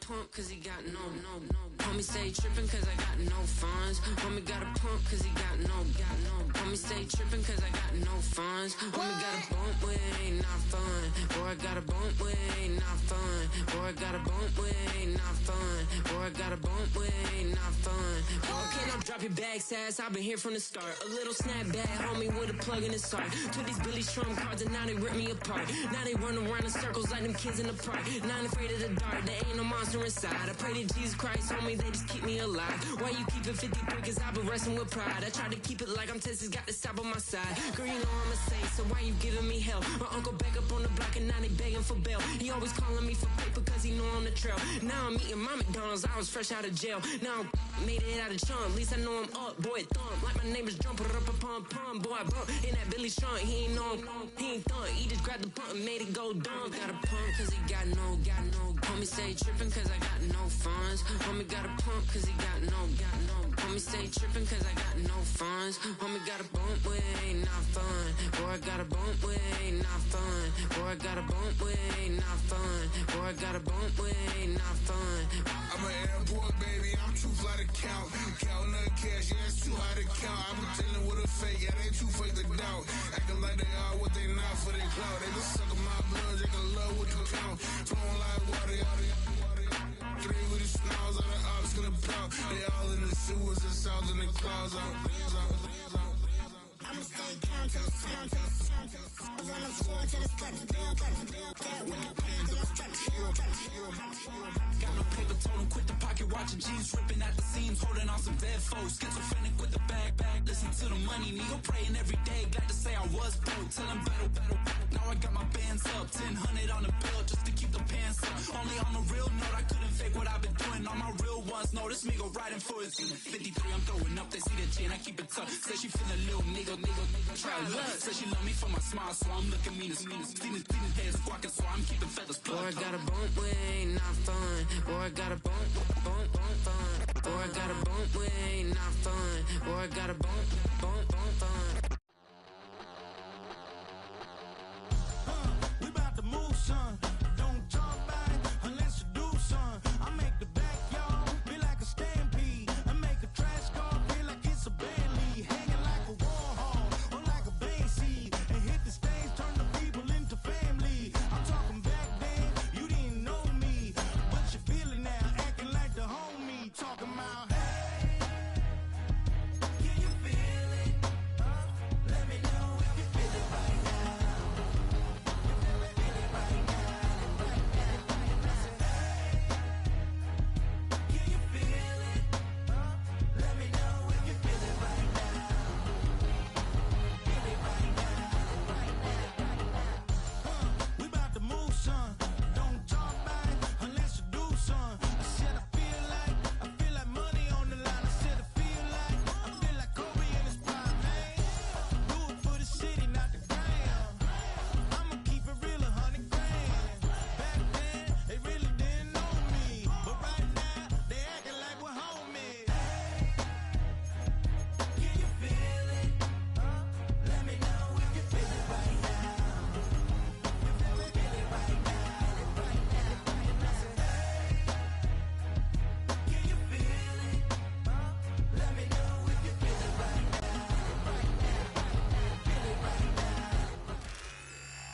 pump cause he got no. Homie stay trippin' cause I got no funds. Homie got a pump cause he got no. Homie stay trippin' cause I got no funds. Homie got a bump with it ain't not fun. Boy, I got a bump with it ain't not fun. Boy, I got a bump with it ain't not fun. Boy, I got a bump with it ain't not fun. Okay, now drop your bag, sass. I've been here from the start. A little snapback, homie, with a plug in his heart. Took these Billy Strum cards and now they rip me apart. Now they run around in circles like them kids in the park. Not afraid of the dark, there ain't no monster inside. I pray to Jesus Christ, homie, they just keep me alive. Why you keep it 53? Cause I've been wrestling with pride. I try to keep it like I'm Texas, got the stop on my side. Girl, you know I'm a saint, so why you giving me hell? My uncle back up on the block and now they begging for bail. He always calling me for paper cause he know I'm the trail. Now I'm eating my McDonald's, I was fresh out of jail. Now I made it out of chum, at least I know I'm up, boy, thump. Like my name is Jump, pum, boy, I bump. In that Billy Strong, he ain't know him, he ain't thump. He just grabbed the pump and made it go dumb. Got a pump cause he got no. Homie stay trippin' cause I got no funds. Homie got a pump cause he got no. Homie stay trippin' cause I got no funds. Homie got a bump with it ain't not fun. Boy, I got a bump with it ain't not fun. Boy, I got a bump with it ain't not fun. Boy, I got a bump with it ain't not fun. I'm an airport baby, I'm too fly to count. Counting the cash, yeah, it's too high to count. I'm dealing with a fake, yeah, they too fake to doubt. Acting like they are what they not for their clout. They just suckin' my blood, they can love what you count. Flowing like water. Three with the snows, all the ops gonna pout. They all in the sewers and south in the clouds. I'ma stay down to the sound, on the floor to the cut. That when you pan to the got no paper, told him quit the pocket watching jeans, ripping at the seams, holding on some dead foes. Schizophrenic with the bag, listen to the money, nigga praying every day. Glad to say I was broke, tell him battle. Now I got my bands up, 1000 on the bill just to keep the pants up. Only on the real note, I couldn't fake what I've been doing. All my real ones know this nigga riding for his 53. I'm throwing up, they see the G and I keep it tough. Say she feeling little nigga, try love. Say she love me for my smile, so I'm looking mean as Stealing heads squawking, so I'm keeping feathers plugged. Boy, I got a bump with it ain't not fun. Boy, I got a bump fun. Boy, I got a bump with it ain't not fun. Boy, I got a bump fun. We about to move, son. Don't talk about it unless you do, son. I make the backyard feel like a stampede. I make a trash car feel like it's a Bentley. Hanging like a Warhol or like a Banksy. And hit the stage, turn the people into family. I'm talking back then, you didn't know me. But you feel it now, acting like the homie. Talking about, hey, can you feel it? Let me know if you feel it right now.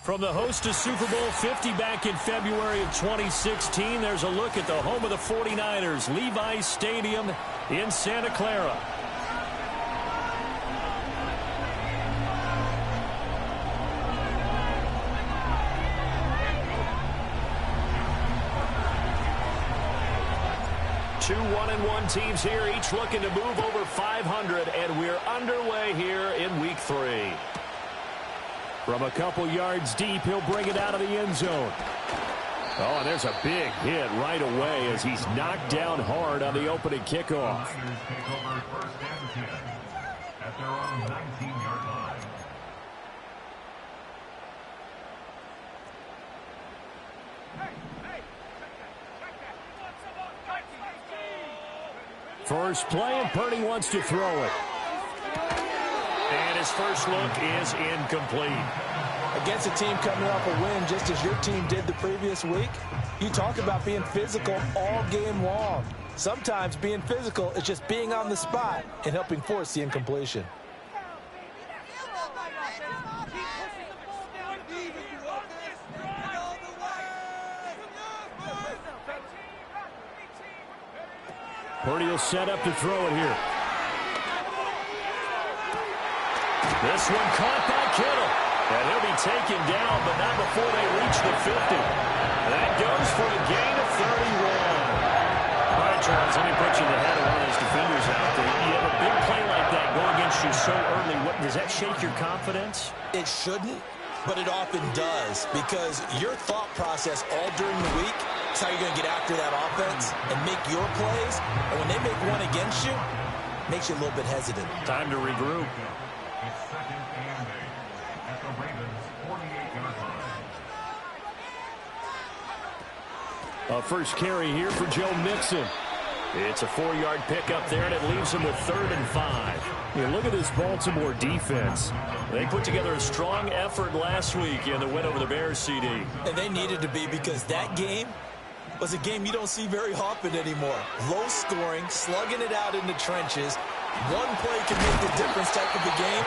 From the host to Super Bowl 50 back in February of 2016, there's a look at the home of the 49ers, Levi's Stadium in Santa Clara. Two 1-1 teams here, each looking to move over 500, and we're underway here in Week 3. From a couple yards deep, he'll bring it out of the end zone. Oh, and there's a big hit right away as he's knocked down hard on the opening kickoff. At their own 19-yard line. First play, and Purdy wants to throw it. And his first look is incomplete. Against a team coming off a win just as your team did the previous week, you talk about being physical all game long. Sometimes being physical is just being on the spot and helping force the incompletion. Purdy will set up to throw it here. This one caught by Kittle. And he'll be taken down, but not before they reach the 50. That goes for a gain of 31. All right, Charles, let me put you in the head of one of those defenders out there. You have a big play like that go against you so early. Does that shake your confidence? It shouldn't, but it often does, because your thought process all during the week is how you're going to get after that offense and make your plays. And when they make one against you, it makes you a little bit hesitant. Time to regroup. It's second and 8 at the Ravens' 48-yard line. A first carry here for Joe Mixon. It's a 4-yard pickup there, and it leaves him with 3rd and 5. Yeah, look at this Baltimore defense. They put together a strong effort last week in the win over the Bears, CD. And they needed to be, because that game was a game you don't see very often anymore. Low scoring, slugging it out in the trenches. One play can make the difference type of the game,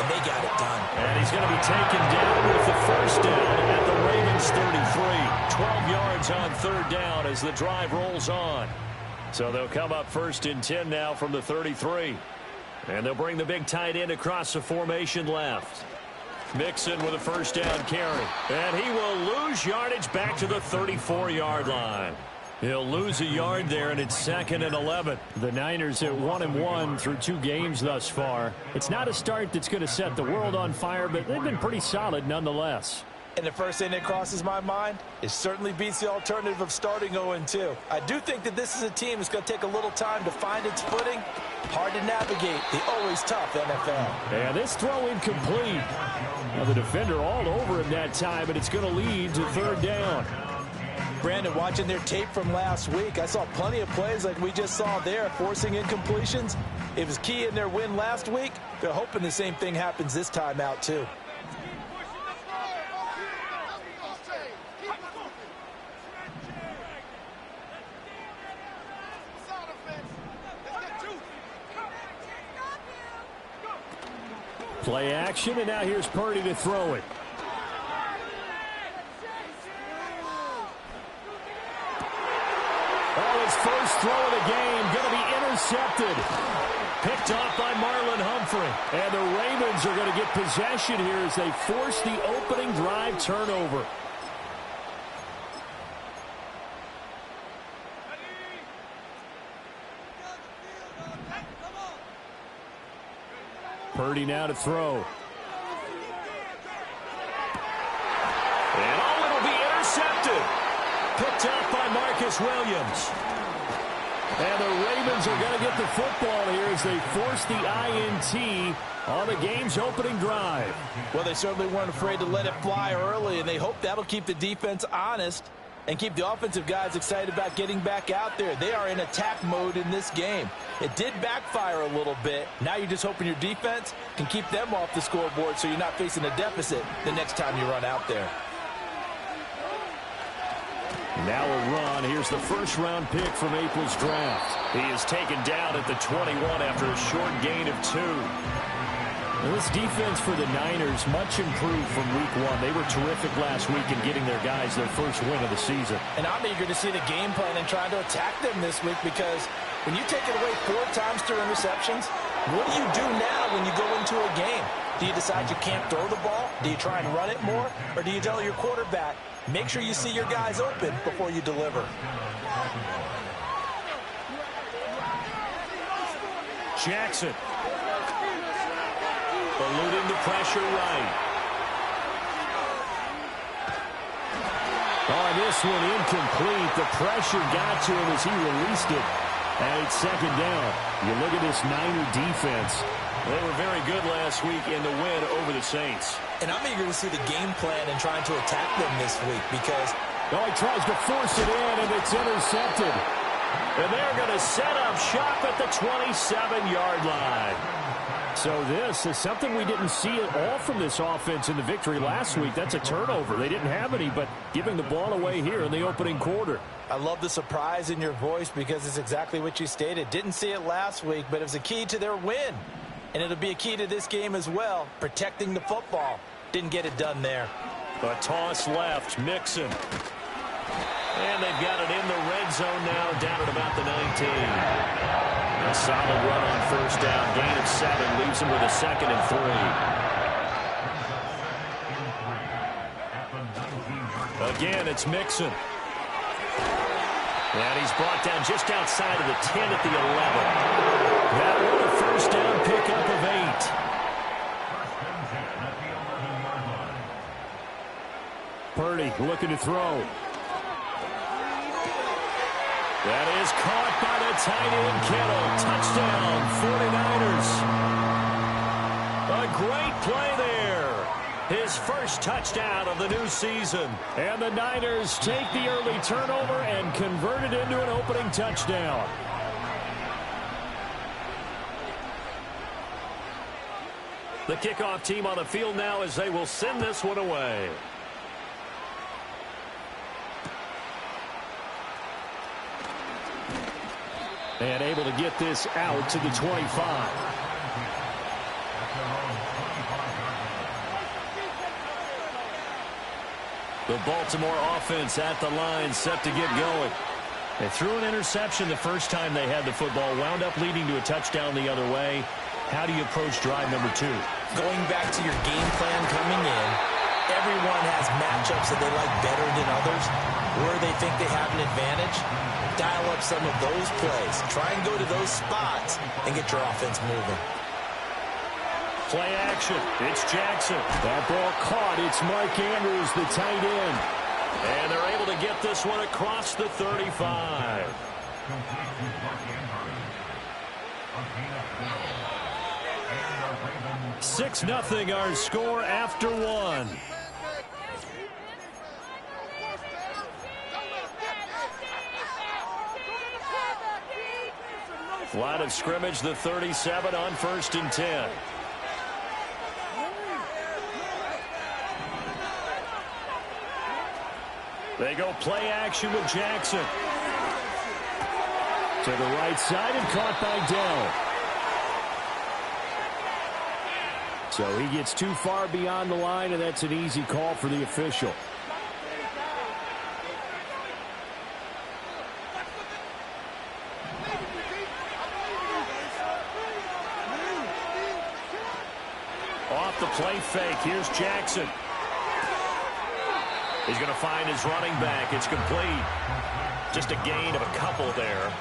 and they got it done. And he's going to be taken down with the first down at the Ravens 33. 12 yards on 3rd down as the drive rolls on. So they'll come up 1st and 10 now from the 33. And they'll bring the big tight end across the formation left. Mixon with a first down carry. And he will lose yardage back to the 34-yard line. He'll lose a yard there, and it's 2nd and 11. The Niners at 1-1 through 2 games thus far. It's not a start that's going to set the world on fire, but they've been pretty solid nonetheless. And the first thing that crosses my mind, it certainly beats the alternative of starting 0-2. I do think that this is a team that's going to take a little time to find its footing. Hard to navigate the always tough NFL. And this throw incomplete. Now the defender all over him that time, and it's going to lead to 3rd down. Brandon, watching their tape from last week, I saw plenty of plays like we just saw there, forcing incompletions. It was key in their win last week. They're hoping the same thing happens this time out, too. Play action, and now here's Purdy to throw it. Oh, his first throw of the game going to be intercepted. Picked off by Marlon Humphrey. And the Ravens are going to get possession here as they force the opening drive turnover. Purdy now to throw. And oh, it'll be intercepted. Picked up by Marcus Williams. And the Ravens are going to get the football here as they force the INT on the game's opening drive. Well, they certainly weren't afraid to let it fly early, and they hope that'll keep the defense honest and keep the offensive guys excited about getting back out there. They are in attack mode in this game. It did backfire a little bit. Now you're just hoping your defense can keep them off the scoreboard so you're not facing a deficit the next time you run out there. Now a run. Here's the first-round pick from April's draft. He is taken down at the 21 after a short gain of 2. Now this defense for the Niners, much improved from week 1. They were terrific last week in getting their guys their first win of the season. And I'm eager to see the game plan and trying to attack them this week, because when you take it away 4 times through interceptions, what do you do now when you go into a game? Do you decide you can't throw the ball? Do you try and run it more? Or do you tell your quarterback, make sure you see your guys open before you deliver? Jackson. Eluding the pressure right. Oh, this one incomplete. The pressure got to him as he released it. And it's 2nd down. You look at this Niner defense. They were very good last week in the win over the Saints. And I'm eager to see the game plan and trying to attack them this week, because oh, he tries to force it in, and it's intercepted. And they're going to set up shop at the 27-yard line. So this is something we didn't see at all from this offense in the victory last week. That's a turnover. They didn't have any, but giving the ball away here in the opening quarter. I love the surprise in your voice because it's exactly what you stated. Didn't see it last week, but it was a key to their win. And it'll be a key to this game as well, protecting the football. Didn't get it done there. A toss left, Mixon. And they've got it in the red zone now, down at about the 19. A solid run on first down. Gain of 7 leaves him with a 2nd and 3. Again, it's Mixon. And he's brought down just outside of the 10 at the 11. That one a first down pickup of 8. Purdy looking to throw. That is caught by the tight end, Kittle. Touchdown, 49ers. A great play there. His first touchdown of the new season. And the Niners take the early turnover and convert it into an opening touchdown. The kickoff team on the field now as they will send this one away. And able to get this out to the 25. The Baltimore offense at the line, set to get going. They threw an interception the first time they had the football, wound up leading to a touchdown the other way. How do you approach drive number 2? Going back to your game plan coming in, everyone has matchups that they like better than others, where they think they have an advantage. Dial up some of those plays. Try and go to those spots and get your offense moving. Play action. It's Jackson. That ball caught. It's Mike Andrews, the tight end. And they're able to get this one across the 35. 6-0 our score after 1. Line of scrimmage, the 37 on 1st and 10. They go play action with Jackson. To the right side and caught by Dell. So he gets too far beyond the line, and that's an easy call for the official. Off the play fake, here's Jackson. He's going to find his running back. It's complete. Just a gain of a couple there,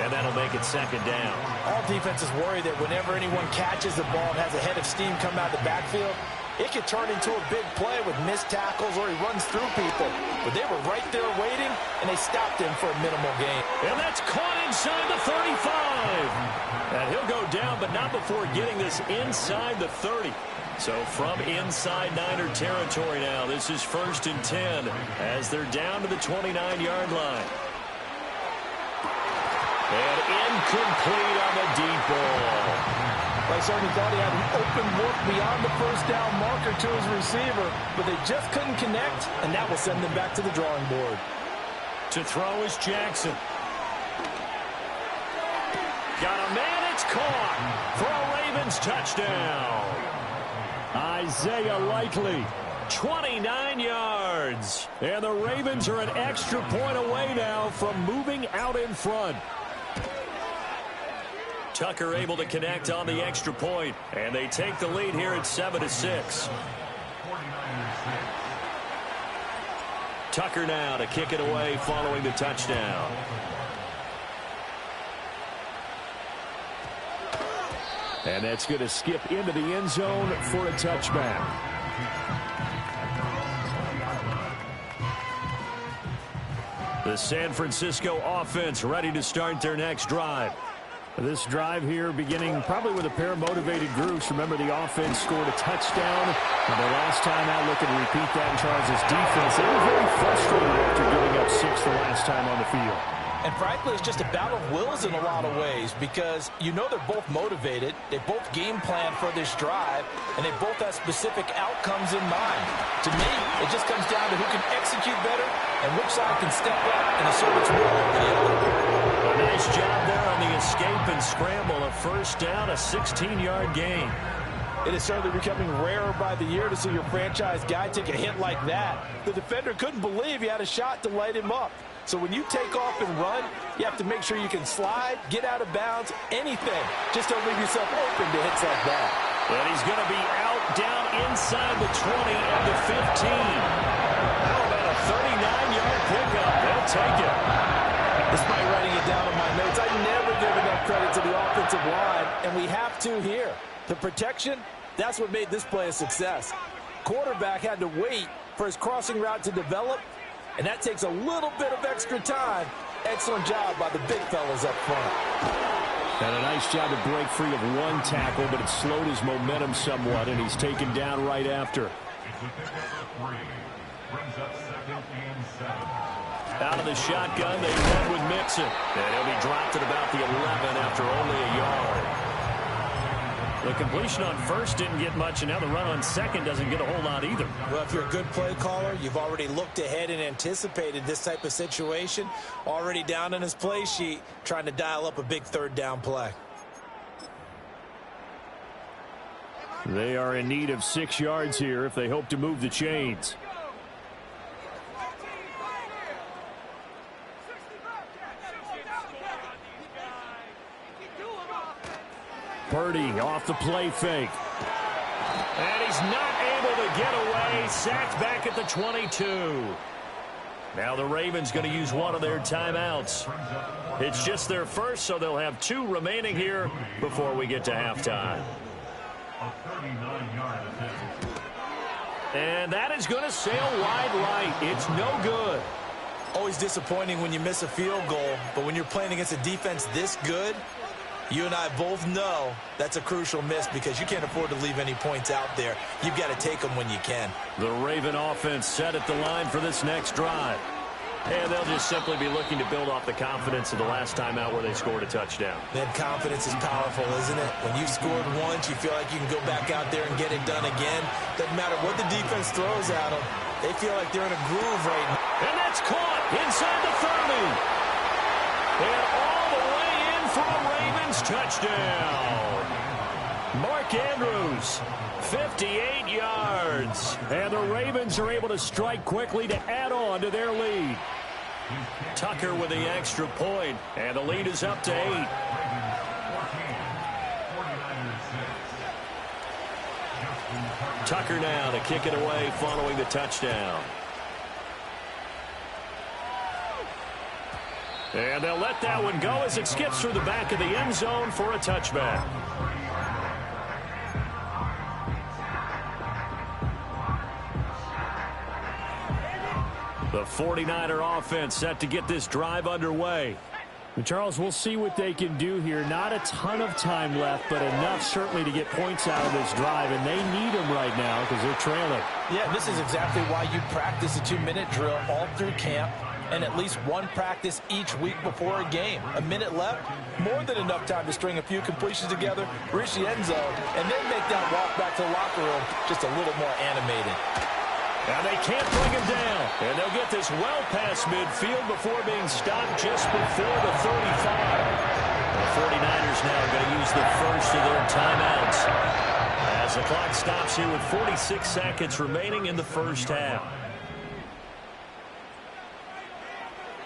and that'll make it 2nd down. All defenses worry that whenever anyone catches the ball and has a head of steam come out of the backfield, it could turn into a big play with missed tackles or he runs through people. But they were right there waiting, and they stopped him for a minimal gain. And that's caught inside the 35. And he'll go down, but not before getting this inside the 30. So from inside Niner territory now, this is 1st and 10 as they're down to the 29-yard line. And incomplete on the deep ball. I certainly thought he had an open look beyond the first down marker to his receiver, but they just couldn't connect, and that will send them back to the drawing board. To throw is Jackson. Got a man, it's caught for a Ravens touchdown. Isaiah Likely, 29 yards. And the Ravens are an extra point away now from moving out in front. Tucker able to connect on the extra point, and they take the lead here at 7-6. Tucker now to kick it away following the touchdown. And that's going to skip into the end zone for a touchback. The San Francisco offense ready to start their next drive. This drive here beginning probably with a pair of motivated groups. Remember, the offense scored a touchdown. And the last time out, looking to repeat that in Charles' defense. They were very frustrated after giving up 6 the last time on the field. And frankly, it's just a battle of wills in a lot of ways because you know they're both motivated. They both game plan for this drive, and they both have specific outcomes in mind. To me, it just comes down to who can execute better and which side can step up and assert its will over the other. A nice job there on the escape and scramble. A first down, a 16-yard gain. It is certainly becoming rarer by the year to see your franchise guy take a hit like that. The defender couldn't believe he had a shot to light him up. So when you take off and run, you have to make sure you can slide, get out of bounds, anything. Just don't leave yourself open to hits like that. And he's going to be out, down inside the 20 and the 15. How about a 39-yard pickup? They'll take it. Despite writing it down on my notes, I never give enough credit to the offensive line, and we have to here. The protection, that's what made this play a success. Quarterback had to wait for his crossing route to develop, and that takes a little bit of extra time. Excellent job by the big fellas up front. And a nice job to break free of one tackle, but it slowed his momentum somewhat, and he's taken down right after. Out of the shotgun, they run with Mixon. And he'll be dropped at about the 11 after only a yard. The completion on first didn't get much, and now the run on second doesn't get a whole lot either. Well, if you're a good play caller, you've already looked ahead and anticipated this type of situation. Already down in his play sheet, trying to dial up a big third down play. They are in need of 6 yards here if they hope to move the chains. Purdy off the play fake. And he's not able to get away. Sacked back at the 22. Now the Ravens going to use one of their timeouts. It's just their first, so they'll have 2 remaining here before we get to halftime. And that is going to sail wide right. It's no good. Always disappointing when you miss a field goal, but when you're playing against a defense this good, you and I both know that's a crucial miss because you can't afford to leave any points out there. You've got to take them when you can. The Raven offense set at the line for this next drive. And they'll just simply be looking to build off the confidence of the last time out where they scored a touchdown. Man, confidence is powerful, isn't it? When you've scored once, you feel like you can go back out there and get it done again. Doesn't matter what the defense throws at them. They feel like they're in a groove right now. And that's caught inside the 30. And all the way in for a Ravens touchdown. Mark Andrews, 58 yards. And the Ravens are able to strike quickly to add on to their lead. Tucker with the extra point, and the lead is up to 8. Tucker now to kick it away following the touchdown. And they'll let that one go as it skips through the back of the end zone for a touchback. The 49er offense set to get this drive underway. And Charles, we'll see what they can do here. Not a ton of time left, but enough certainly to get points out of this drive, and they need them right now because they're trailing. Yeah, this is exactly why you practice a 2-minute drill all through camp and at least one practice each week before a game. A minute left, more than enough time to string a few completions together, reach the end zone, and then make that walk back to the locker room just a little more animated. Now they can't bring him down. And they'll get this well past midfield before being stopped just before the 35. The 49ers now going to use the first of their timeouts as the clock stops here with 46 seconds remaining in the first half.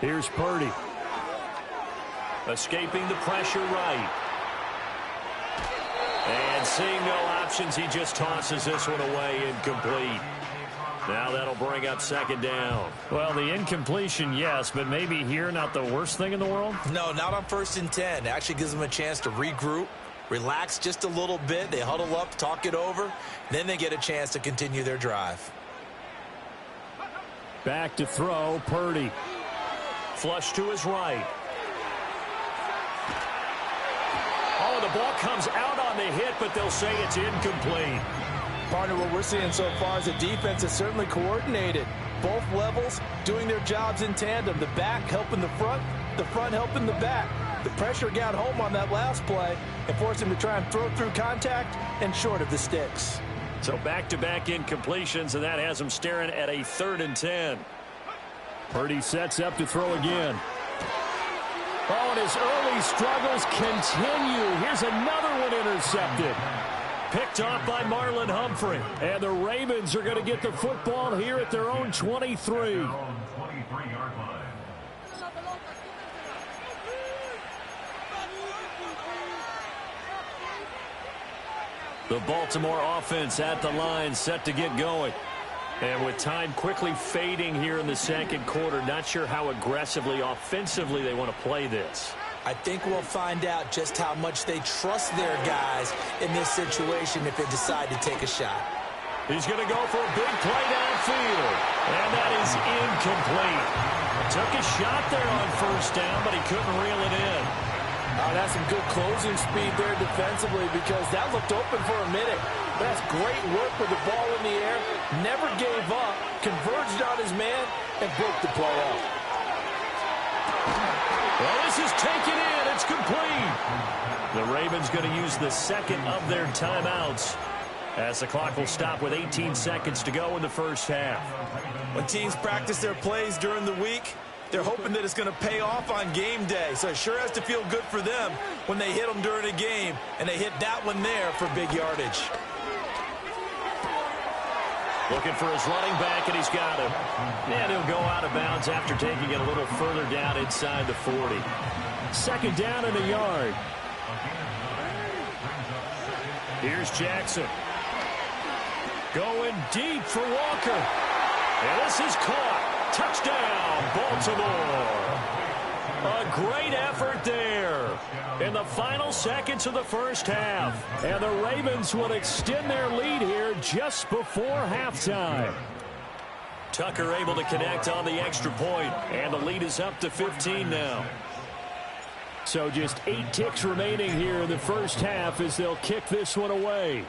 Here's Purdy. Escaping the pressure right. And seeing no options, he just tosses this one away incomplete. Now that'll bring up second down. Well, the incompletion, yes, but maybe here not the worst thing in the world? No, not on 1st and 10. Actually gives them a chance to regroup, relax just a little bit. They huddle up, talk it over. Then they get a chance to continue their drive. Back to throw, Purdy. Flush to his right. Oh, the ball comes out on the hit, but they'll say it's incomplete. Partner, what we're seeing so far is the defense is certainly coordinated. Both levels doing their jobs in tandem. The back helping the front, the front helping the back. The pressure got home on that last play and forced him to try and throw through contact and short of the sticks. So back-to-back incompletions, and that has him staring at a 3rd and 10. Purdy sets up to throw again. Oh, and his early struggles continue. Here's another one intercepted. Picked off by Marlon Humphrey. And the Ravens are going to get the football here at their own 23. The Baltimore offense at the line, set to get going. And with time quickly fading here in the second quarter, not sure how aggressively, offensively they want to play this. I think we'll find out just how much they trust their guys in this situation if they decide to take a shot. He's going to go for a big play downfield. And that is incomplete. Took a shot there on 1st down, but he couldn't reel it in. Oh, that's some good closing speed there defensively because that looked open for a minute. That's great work with the ball in the air. Never gave up, converged on his man, and broke the play up. Well, this is taken in. It's complete. The Ravens going to use the second of their timeouts as the clock will stop with 18 seconds to go in the first half. When teams practice their plays during the week, they're hoping that it's going to pay off on game day. So it sure has to feel good for them when they hit them during a game. And they hit that one there for big yardage. Looking for his running back, and he's got him. And he'll go out of bounds after taking it a little further down inside the 40. 2nd down and a yard. Here's Jackson. Going deep for Walker. And this is caught. Touchdown, Baltimore. A great effort there in the final seconds of the first half. And the Ravens will extend their lead here just before halftime. Tucker able to connect on the extra point, and the lead is up to 15 now. So just 8 ticks remaining here in the first half as they'll kick this one away.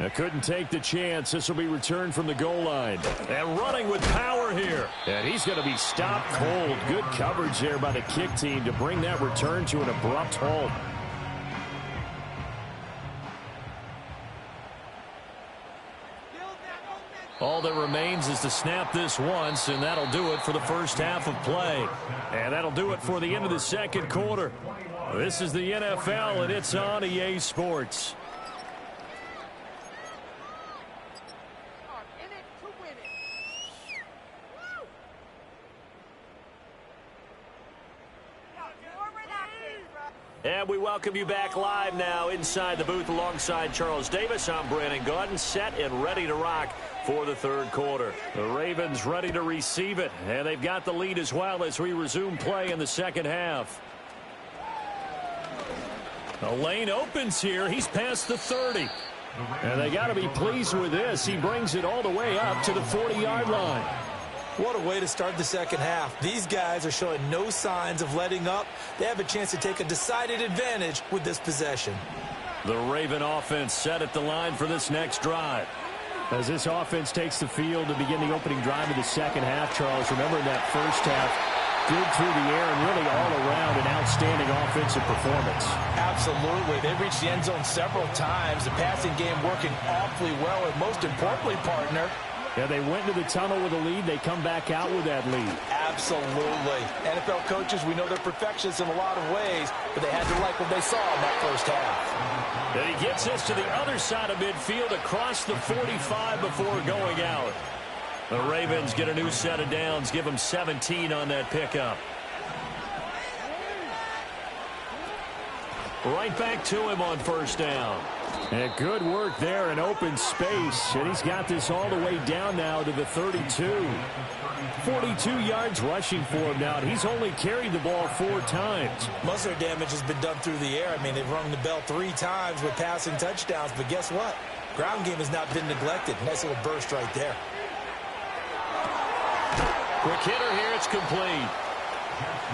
I couldn't take the chance. This will be returned from the goal line. And running with power here. And he's going to be stopped cold. Good coverage there by the kick team to bring that return to an abrupt halt. All that remains is to snap this once, and that'll do it for the first half of play. And that'll do it for the end of the second quarter. This is the NFL, and it's on EA Sports. And we welcome you back live now inside the booth alongside Charles Davis. I'm Brandon Gaudin, set and ready to rock for the third quarter. The Ravens ready to receive it, and they've got the lead as well as we resume play in the second half. The lane opens here. He's past the 30. And they got to be pleased with this. He brings it all the way up to the 40-yard line. What a way to start the second half. These guys are showing no signs of letting up. They have a chance to take a decided advantage with this possession. The Raven offense set at the line for this next drive. As this offense takes the field to begin the opening drive of the second half, Charles, remember in that first half, good through the air and really all around an outstanding offensive performance. Absolutely. They reached the end zone several times. The passing game working awfully well, and most importantly, partner, yeah, they went into the tunnel with a lead. They come back out with that lead. Absolutely. NFL coaches, we know they're perfectionists in a lot of ways, but they had to like what they saw in that first half. And he gets us to the other side of midfield across the 45 before going out. The Ravens get a new set of downs, give them 17 on that pickup. Right back to him on first down. And good work there in open space. And he's got this all the way down now to the 32. 42 yards rushing for him now. And he's only carried the ball 4 times. Most of their damage has been done through the air. I mean, they've rung the bell 3 times with passing touchdowns. But guess what? Ground game has not been neglected. Nice little burst right there. Quick hitter here. It's complete.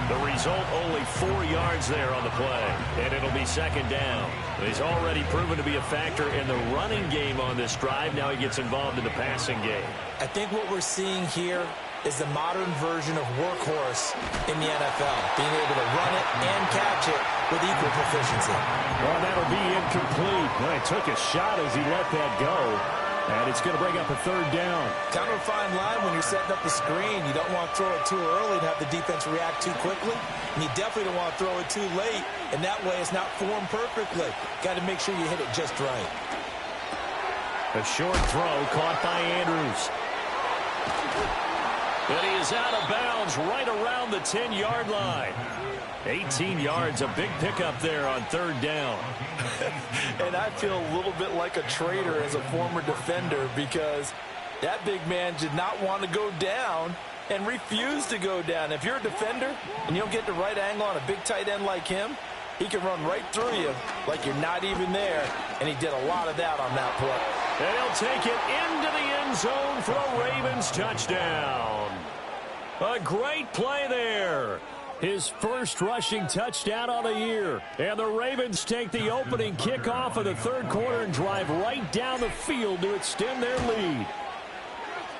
The result, only 4 yards there on the play. And it'll be second down. He's already proven to be a factor in the running game on this drive. Now he gets involved in the passing game. I think what we're seeing here is the modern version of workhorse in the NFL, being able to run it and catch it with equal proficiency. Well, that'll be incomplete. Well, he took a shot as he let that go, and it's going to bring up a third down. Kind of a fine line when you're setting up the screen. You don't want to throw it too early and have the defense react too quickly, and you definitely don't want to throw it too late, and that way it's not formed perfectly. Got to make sure you hit it just right. A short throw caught by Andrews. And he is out of bounds right around the 10-yard line. 18 yards, a big pickup there on third down. And I feel a little bit like a traitor as a former defender because that big man did not want to go down and refused to go down. If you're a defender and you don't get the right angle on a big tight end like him, he can run right through you like you're not even there, and he did a lot of that on that play. And he'll take it into the end zone for a Ravens touchdown. A great play there. His first rushing touchdown on the year. And the Ravens take the opening kickoff of the third quarter and drive right down the field to extend their lead.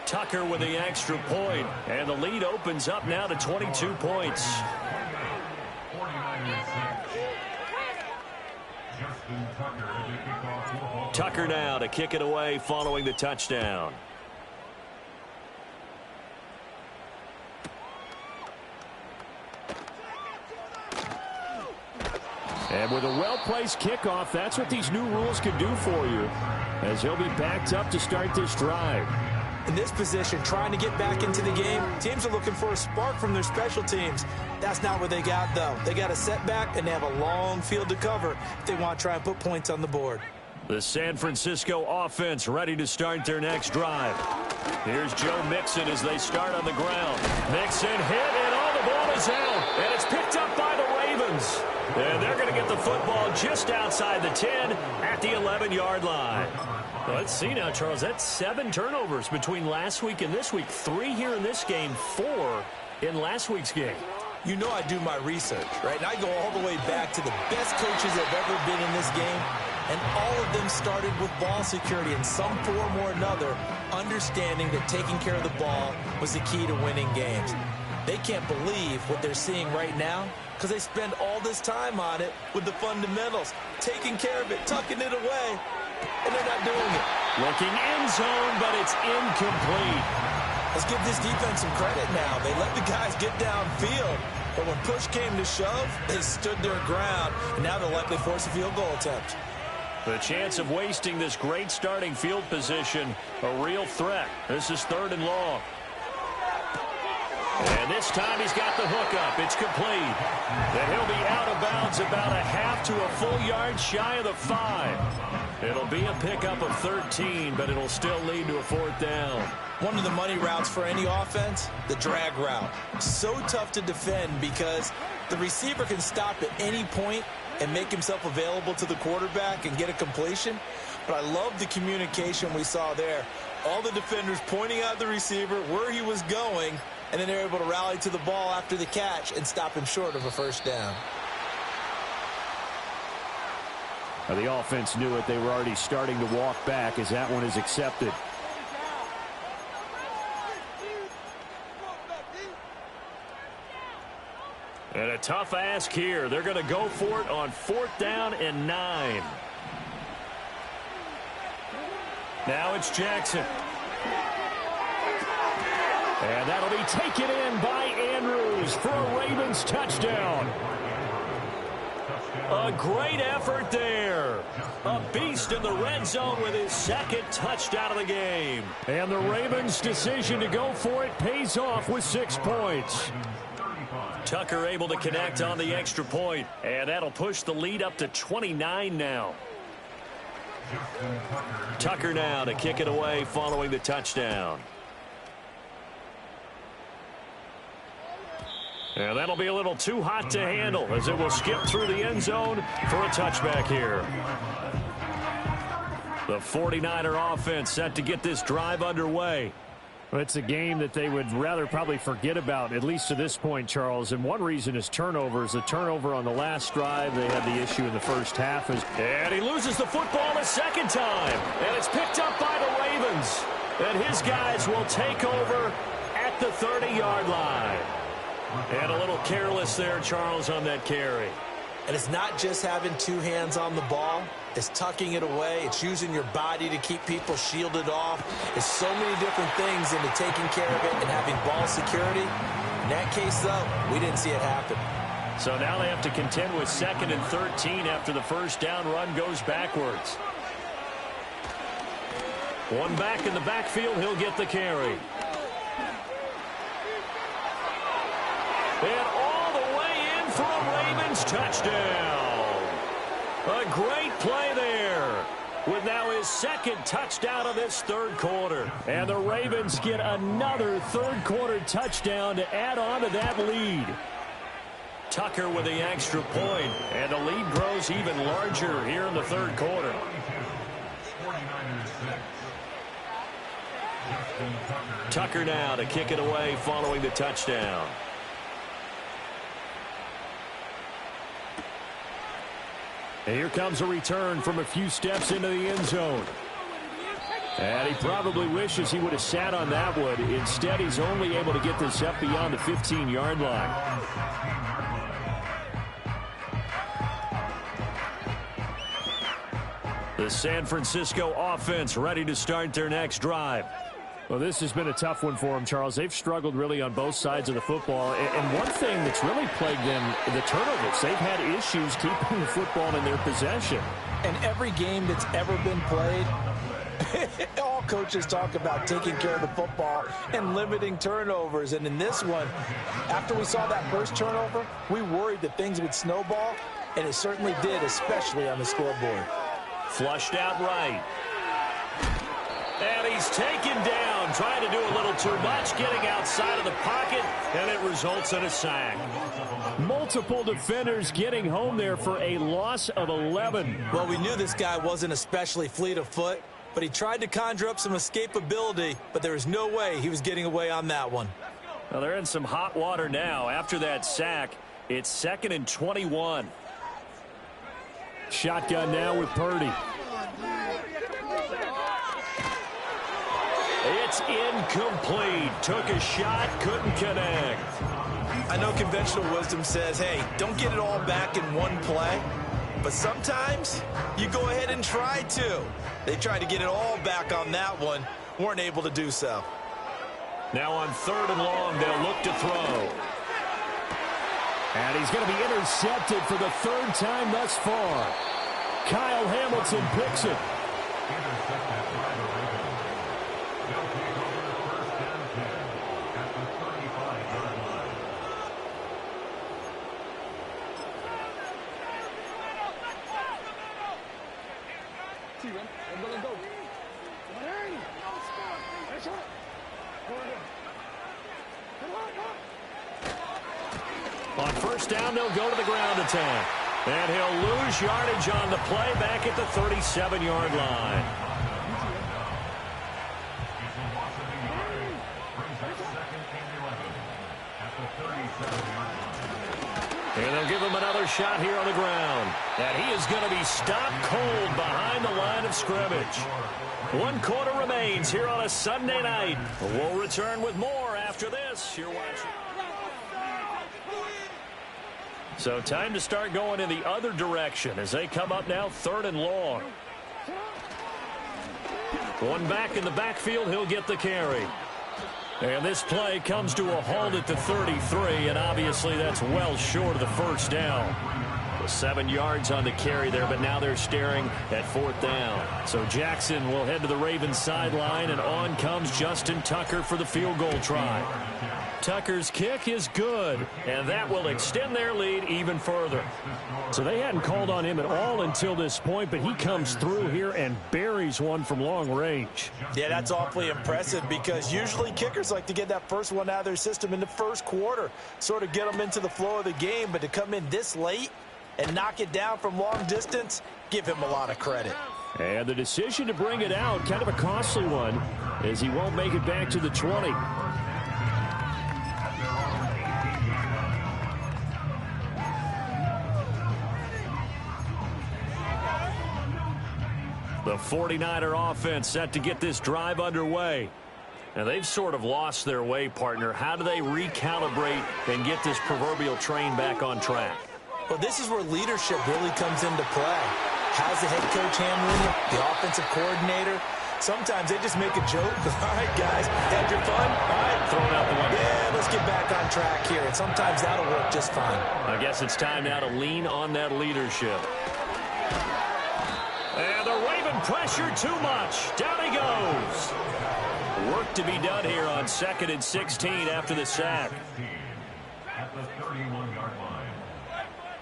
Tucker with the extra point, and the lead opens up now to 22 points. Tucker now to kick it away following the touchdown. And with a well-placed kickoff, that's what these new rules can do for you, as he'll be backed up to start this drive. In this position, trying to get back into the game, teams are looking for a spark from their special teams. That's not what they got, though. They got a setback, and they have a long field to cover if they want to try and put points on the board. The San Francisco offense ready to start their next drive. Here's Joe Mixon as they start on the ground. Mixon hit, and all the ball is out, and it's picked up by the Ravens. And they're going to get the football just outside the 10 at the 11-yard line. Let's see now, Charles. That's 7 turnovers between last week and this week. 3 here in this game, 4 in last week's game. You know I do my research, right? And I go all the way back to the best coaches that have ever been in this game. And all of them started with ball security in some form or another, understanding that taking care of the ball was the key to winning games. They can't believe what they're seeing right now because they spend all this time on it with the fundamentals, taking care of it, tucking it away, and they're not doing it. Looking end zone, but it's incomplete. Let's give this defense some credit now. They let the guys get downfield, but when push came to shove, they stood their ground, and now they'll likely force a field goal attempt. The chance of wasting this great starting field position, a real threat. This is 3rd and long. And this time he's got the hookup. It's complete. And he'll be out of bounds about a half to a full yard shy of the 5. It'll be a pickup of 13, but it'll still lead to a 4th down. One of the money routes for any offense, the drag route. So tough to defend because the receiver can stop at any point and make himself available to the quarterback and get a completion. But I love the communication we saw there. All the defenders pointing out the receiver where he was going, and then they're able to rally to the ball after the catch and stop him short of a 1st down. Now the offense knew it. They were already starting to walk back as that one is accepted. And a tough ask here. They're going to go for it on 4th down and 9. Now it's Jackson. And that'll be taken in by Andrews for a Ravens touchdown. A great effort there. A beast in the red zone with his 2nd touchdown of the game. And the Ravens' decision to go for it pays off with 6 points. Tucker able to connect on the extra point, and that'll push the lead up to 29 now. Tucker now to kick it away following the touchdown. And that'll be a little too hot to handle as it will skip through the end zone for a touchback here. The 49er offense set to get this drive underway. Well, it's a game that they would rather probably forget about, at least to this point, Charles. And one reason is turnovers. The turnover on the last drive, they had the issue in the first half. And he loses the football a 2nd time. And it's picked up by the Ravens. And his guys will take over at at the 30-yard line. And a little careless there, Charles, on that carry. And it's not just having two hands on the ball. It's tucking it away. It's using your body to keep people shielded off. It's so many different things into taking care of it and having ball security. In that case, though, we didn't see it happen. So now they have to contend with 2nd and 13 after the first down run goes backwards. One back in the backfield. He'll get the carry. And all the way in for a Ravens touchdown. A great play there, with now his 2nd touchdown of this 3rd quarter. And the Ravens get another 3rd quarter touchdown to add on to that lead. Tucker with the extra point, and the lead grows even larger here in the 3rd quarter. Tucker now to kick it away following the touchdown. And here comes a return from a few steps into the end zone. And he probably wishes he would have sat on that one. Instead, he's only able to get this up beyond the 15-yard line. The San Francisco offense ready to start their next drive. Well, this has been a tough one for them, Charles. They've struggled really on both sides of the football. And one thing that's really plagued them, the turnovers. They've had issues keeping the football in their possession. And every game that's ever been played, all coaches talk about taking care of the football and limiting turnovers. And in this one, after we saw that first turnover, we worried that things would snowball, and it certainly did, especially on the scoreboard. Flushed out right. And he's taken down, trying to do a little too much, getting outside of the pocket, and it results in a sack. Multiple defenders getting home there for a loss of 11. Well, we knew this guy wasn't especially fleet of foot, but he tried to conjure up some escapability, but there was no way he was getting away on that one. Well, they're in some hot water now. After that sack, it's 2nd and 21. Shotgun now with Purdy. It's incomplete. Took a shot, couldn't connect. I know conventional wisdom says, hey, don't get it all back in one play. But sometimes you go ahead and try to. They tried to get it all back on that one. Weren't able to do so. Now on 3rd and long, they'll look to throw. And he's going to be intercepted for the 3rd time thus far. Kyle Hamilton picks it. On 1st down, they'll go to the ground attack. And he'll lose yardage on the play back at the 37-yard line. And they'll give him another shot here on the ground. And he is going to be stopped cold behind the line of scrimmage. 1 quarter remains here on a Sunday night. We'll return with more after this. You're watching. So time to start going in the other direction as they come up now 3rd and long. One back in the backfield, he'll get the carry. And this play comes to a halt at the 33, and obviously that's well short of the 1st down. 7 yards on the carry there, but now they're staring at 4th down. So Jackson will head to the Ravens sideline, and on comes Justin Tucker for the field goal try. Tucker's kick is good, and that will extend their lead even further. So they hadn't called on him at all until this point, but he comes through here and buries one from long range. Yeah, that's awfully impressive because usually kickers like to get that first one out of their system in the 1st quarter, sort of get them into the flow of the game, but to come in this late and knock it down from long distance, give him a lot of credit. And the decision to bring it out, kind of a costly one, as he won't make it back to the 20. The 49er offense set to get this drive underway. And they've sort of lost their way, partner. How do they recalibrate and get this proverbial train back on track? Well, this is where leadership really comes into play. How's the head coach handling it? The offensive coordinator? Sometimes they just make a joke. All right, guys, had your fun? All right, throw it out the window. Yeah, let's get back on track here. And sometimes that'll work just fine. I guess it's time now to lean on that leadership. And the Raven pressure too much. Down he goes. Work to be done here on 2nd and 16 after the sack. At the 31-yard line.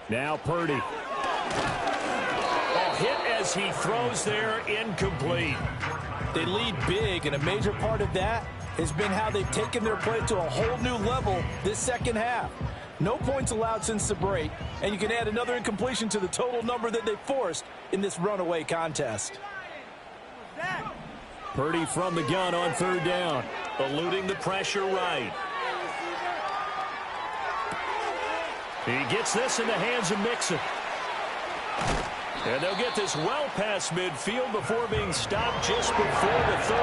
Now Purdy. Oh, hit as he throws there, incomplete. They lead big, and a major part of that has been how they've taken their play to a whole new level this second half. No points allowed since the break, and you can add another incompletion to the total number that they forced in this runaway contest. Purdy from the gun on 3rd down, eluding the pressure right. He gets this in the hands of Mixon. And they'll get this well past midfield before being stopped just before the 35.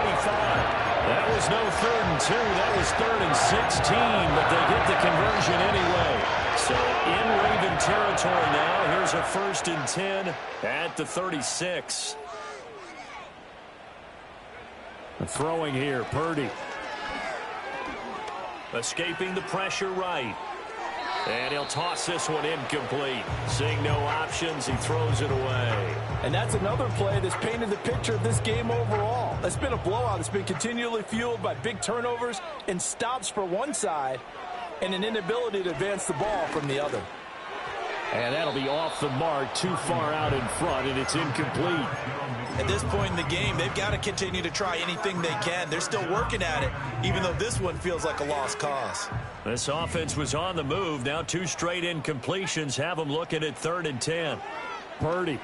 That was no 3rd and 2. That was 3rd and 16, but they get the conversion anyway. So in Raven territory now, here's a 1st and 10 at the 36. Throwing here, Purdy. Escaping the pressure right. And he'll toss this one incomplete. Seeing no options, he throws it away. And that's another play that's painted the picture of this game overall. It's been a blowout. It's been continually fueled by big turnovers and stops for one side and an inability to advance the ball from the other. And that'll be off the mark, too far out in front, and it's incomplete. At this point in the game, they've got to continue to try anything they can. They're still working at it, even though this one feels like a lost cause. This offense was on the move. Now 2 straight incompletions have them looking at 3rd and 10. Purdy.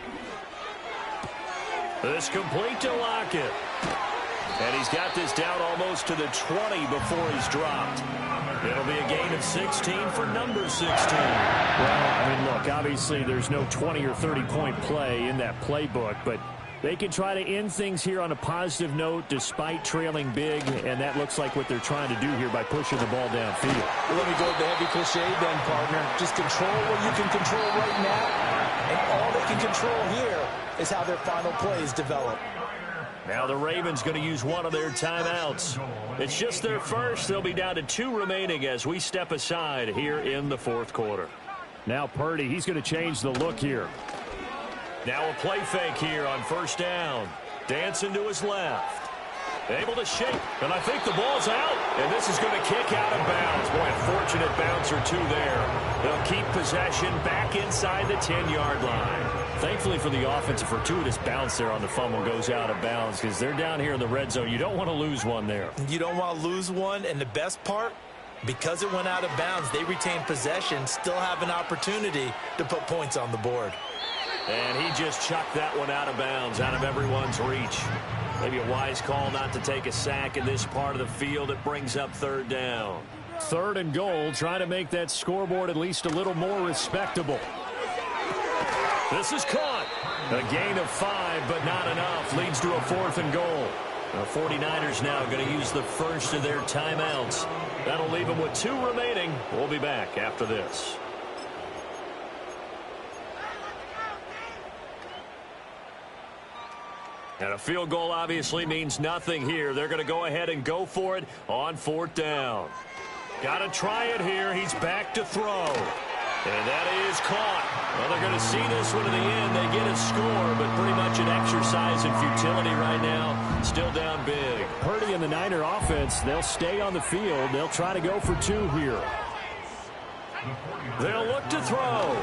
This complete to Lockett. And he's got this down almost to the 20 before he's dropped. It'll be a gain of 16 for number 16. Well, I mean, look, obviously there's no 20 or 30-point play in that playbook, but they can try to end things here on a positive note despite trailing big, and that looks like what they're trying to do here by pushing the ball downfield. Well, let me go with the heavy cliche then, partner. Just control what you can control right now, and all they can control here is how their final plays develop. Now the Ravens going to use one of their timeouts. It's just their first. They'll be down to 2 remaining as we step aside here in the 4th quarter. Now Purdy, he's going to change the look here. Now a play fake here on 1st down. Dancing to his left. Able to shake, and I think the ball's out. And this is going to kick out of bounds. Boy, a fortunate bounce or 2 there. They'll keep possession back inside the 10-yard line. Thankfully for the offense, a fortuitous bounce there on the fumble goes out of bounds because they're down here in the red zone. You don't want to lose one there. You don't want to lose one, and the best part, because it went out of bounds, they retain possession, still have an opportunity to put points on the board. And he just chucked that one out of bounds, out of everyone's reach. Maybe a wise call not to take a sack in this part of the field. It brings up 3rd down. 3rd and goal, trying to make that scoreboard at least a little more respectable. This is caught. A gain of 5, but not enough. Leads to a 4th and goal. The 49ers now going to use the first of their timeouts. That'll leave them with 2 remaining. We'll be back after this. And a field goal obviously means nothing here. They're going to go ahead and go for it on 4th down. Got to try it here. He's back to throw. And that is caught. Well, they're going to see this one to the end. They get a score, but pretty much an exercise in futility right now. Still down big. Purdy and the Niner offense, they'll stay on the field. They'll try to go for 2 here. They'll look to throw.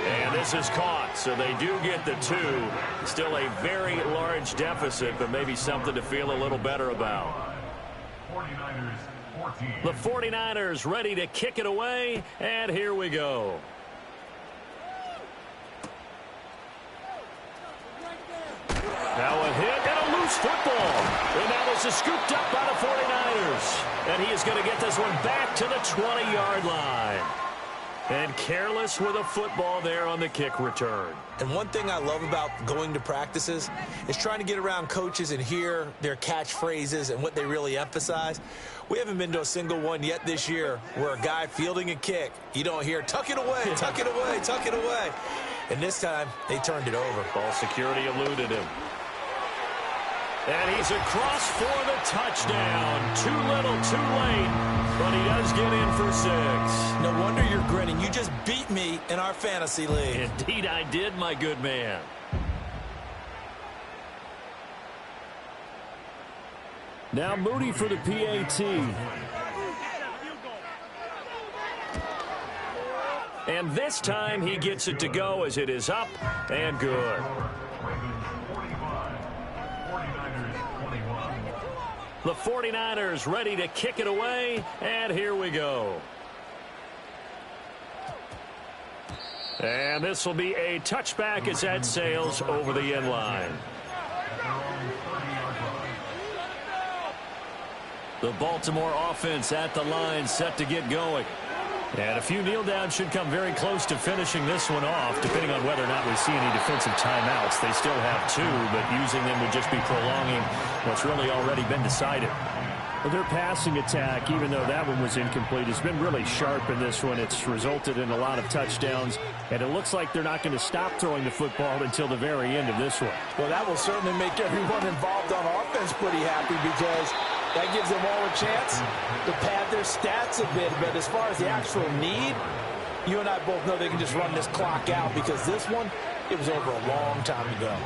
And this is caught, so they do get the 2. Still a very large deficit, but maybe something to feel a little better about. 49ers 14. The 49ers ready to kick it away, and here we go. Now a hit and a loose football. And now this is scooped up by the 49ers. And he is going to get this one back to the 20-yard line. And careless with a football there on the kick return. And one thing I love about going to practices is trying to get around coaches and hear their catchphrases and what they really emphasize. We haven't been to a single one yet this year where a guy fielding a kick, you don't hear, tuck it away, tuck it away, tuck it away. And this time, they turned it over. Ball security eluded him. And he's across for the touchdown. Too little, too late. But he does get in for 6. No wonder you're grinning. You just beat me in our fantasy league. Indeed I did, my good man. Now Moody for the PAT. And this time he gets it to go as it is up and good. The 49ers ready to kick it away, and here we go. And this will be a touchback as that sails over the end line. The Baltimore offense at the line, set to get going. And a few kneel downs should come very close to finishing this one off, depending on whether or not we see any defensive timeouts. They still have 2, but using them would just be prolonging what's really already been decided. Well, their passing attack, even though that one was incomplete, has been really sharp in this one. It's resulted in a lot of touchdowns, and it looks like they're not going to stop throwing the football until the very end of this one. Well, that will certainly make everyone involved on offense pretty happy because that gives them all a chance to pad their stats a bit. But as far as the actual need, you and I both know they can just run this clock out because this one, it was over a long time ago.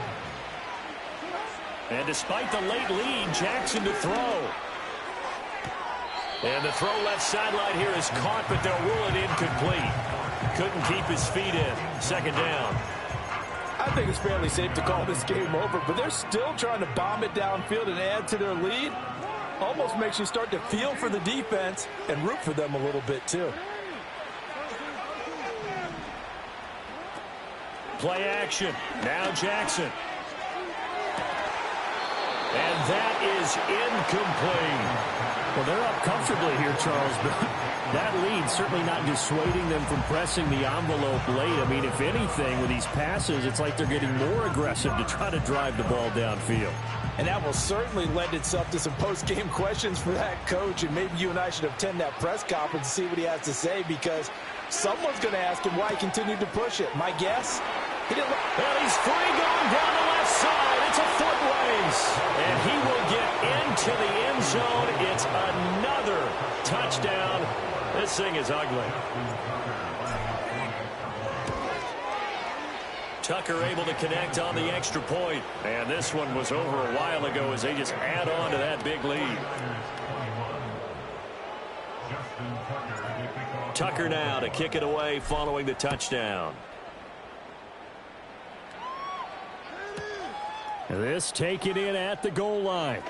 And despite the late lead, Jackson to throw. And the throw left sideline here is caught, but they'll rule it incomplete. Couldn't keep his feet in. Second down. I think it's fairly safe to call this game over, but they're still trying to bomb it downfield and add to their lead. Almost makes you start to feel for the defense and root for them a little bit too. Play action. Now Jackson. And that is incomplete. Well, they're up comfortably here, Charles, but that lead certainly not dissuading them from pressing the envelope late. I mean, if anything, with these passes, it's like they're getting more aggressive to try to drive the ball downfield. And that will certainly lend itself to some post-game questions for that coach, and maybe you and I should attend that press conference and see what he has to say, because someone's going to ask him why he continued to push it. My guess? He didn't. Well, he's free going down the left side. It's a foot race. And he will get into the end zone. It's another touchdown. This thing is ugly. Tucker able to connect on the extra point. And this one was over a while ago as they just add on to that big lead. Tucker now to kick it away following the touchdown. This taken in at the goal line.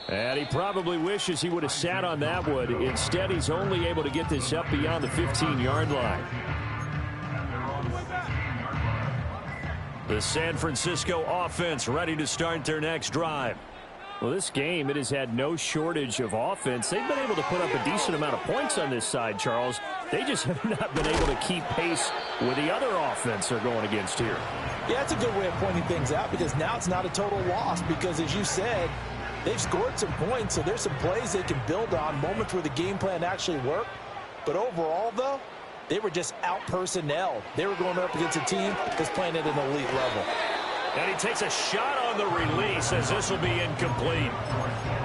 And he probably wishes he would have sat on that one. Instead, he's only able to get this up beyond the 15-yard line. The San Francisco offense ready to start their next drive. Well, this game, it has had no shortage of offense. They've been able to put up a decent amount of points on this side, Charles. They just have not been able to keep pace with the other offense they're going against here. Yeah, that's a good way of pointing things out, because now it's not a total loss, because as you said, they've scored some points, so there's some plays they can build on, moments where the game plan actually worked. But overall, though, they were just out-personnel. They were going up against a team that's playing at an elite level. And he takes a shot on the release as this will be incomplete.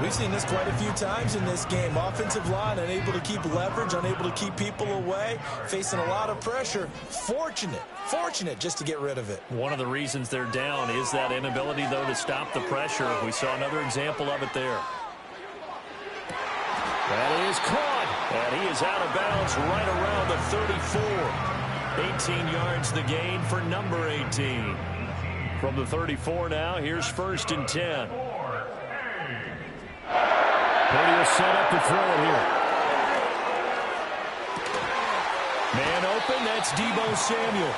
We've seen this quite a few times in this game. Offensive line unable to keep leverage, unable to keep people away, facing a lot of pressure. Fortunate just to get rid of it. One of the reasons they're down is that inability, though, to stop the pressure. We saw another example of it there. That is caught, and he is out of bounds right around the 34. 18 yards the gain for number 18. From the 34 now, here's 1st and 10. Purdy will set up to throw it here. Man open, that's Deebo Samuel.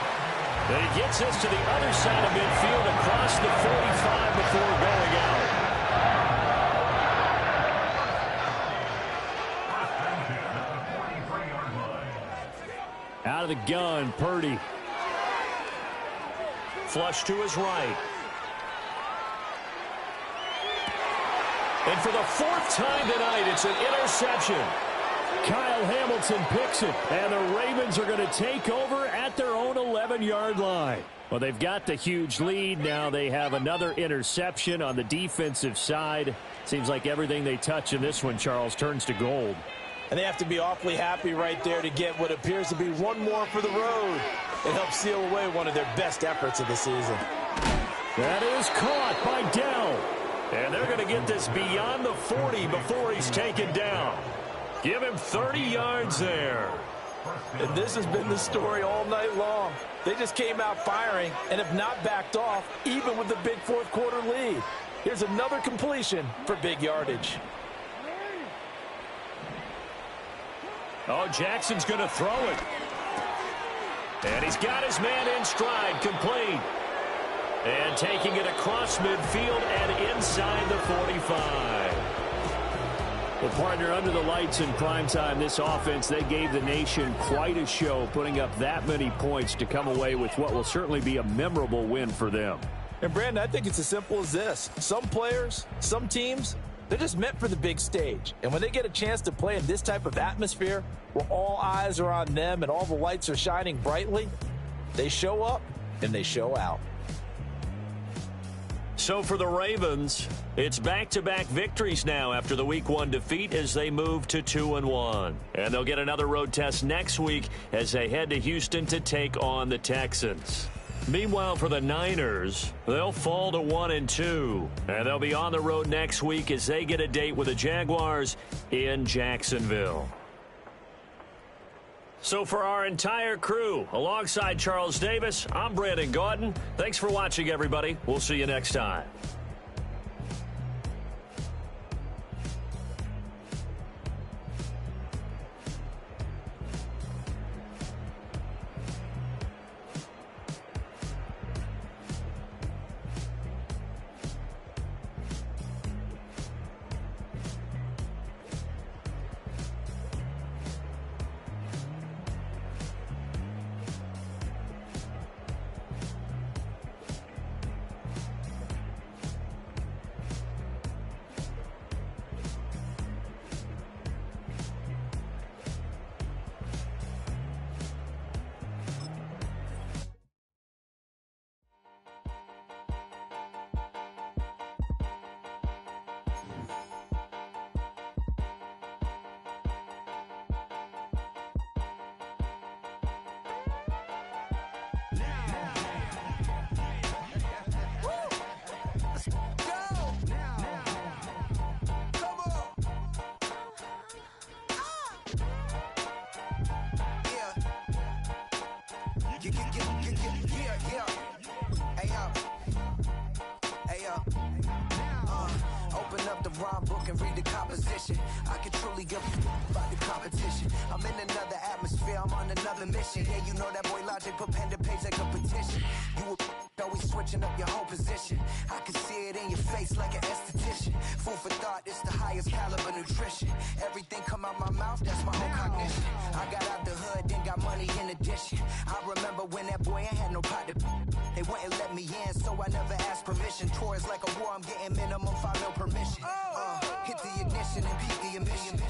And he gets this to the other side of midfield across the 45 before going out. Out of the gun, Purdy. Flush to his right. And for the fourth time tonight, it's an interception. Kyle Hamilton picks it, and the Ravens are going to take over at their own 11-yard line. Well, they've got the huge lead. Now they have another interception on the defensive side. Seems like everything they touch in this one, Charles, turns to gold. And they have to be awfully happy right there to get what appears to be one more for the road. It helps seal away one of their best efforts of the season. That is caught by Dell. And they're going to get this beyond the 40 before he's taken down. Give him 30 yards there. And this has been the story all night long. They just came out firing and have not backed off, even with the big fourth quarter lead. Here's another completion for big yardage. Oh, Jackson's going to throw it. And he's got his man in stride, complete. And taking it across midfield and inside the 45. Well, partner, under the lights in primetime, this offense, they gave the nation quite a show, putting up that many points to come away with what will certainly be a memorable win for them. And, Brandon, I think it's as simple as this. Some players, some teams, they're just meant for the big stage. And when they get a chance to play in this type of atmosphere where all eyes are on them and all the lights are shining brightly, they show up and they show out. So for the Ravens, it's back-to-back victories now after the Week 1 defeat as they move to 2-1. And they'll get another road test next week as they head to Houston to take on the Texans. Meanwhile, for the Niners, they'll fall to 1-2. And they'll be on the road next week as they get a date with the Jaguars in Jacksonville. So for our entire crew, alongside Charles Davis, I'm Brandon Gaudin. Thanks for watching, everybody. We'll see you next time. Open up the rhyme book and read the composition. I can truly give about the competition. I'm in another atmosphere, I'm on another mission. Yeah, you know that boy Logic put pen to page like a petition. You always switching up your whole position. I can see it in your face like an esthetician. Food for thought, it's the highest caliber nutrition. Everything come out my mouth, that's my own cognition. I got out the hood, then got money in addition. I remember when that boy ain't had no pot to. They wouldn't let me in, so I never asked permission. Tours like a war, I'm getting minimum 5 mil permission. Hit the ignition and peak the emission.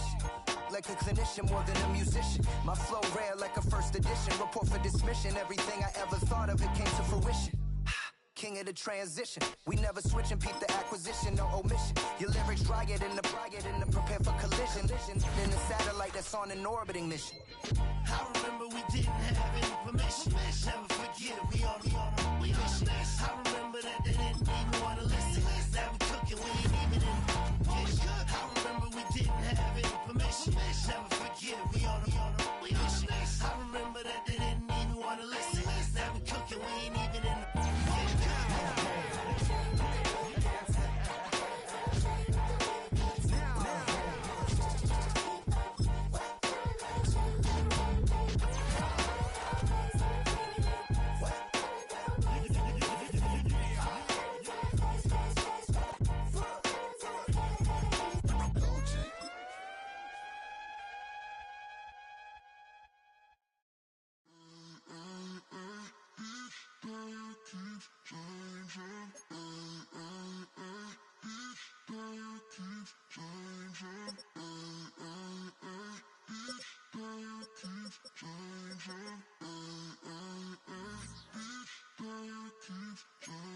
Like a clinician more than a musician. My flow rare like a first edition. Report for dismission. Everything I ever thought of, it came to fruition. King of the transition. We never switch and peep the acquisition, no omission. Your lyrics dry it in the prepare for collision. In the satellite that's on an orbiting mission. I remember we didn't have any permission. Never forget it, we on a mission. I remember that they didn't even want to listen. Now we cooking, we ain't even in the kitchen. I remember we didn't have any permission. Never forget it, we on a mission. I remember that they didn't even want to listen. Now we cooking, we ain't even in the kitchen.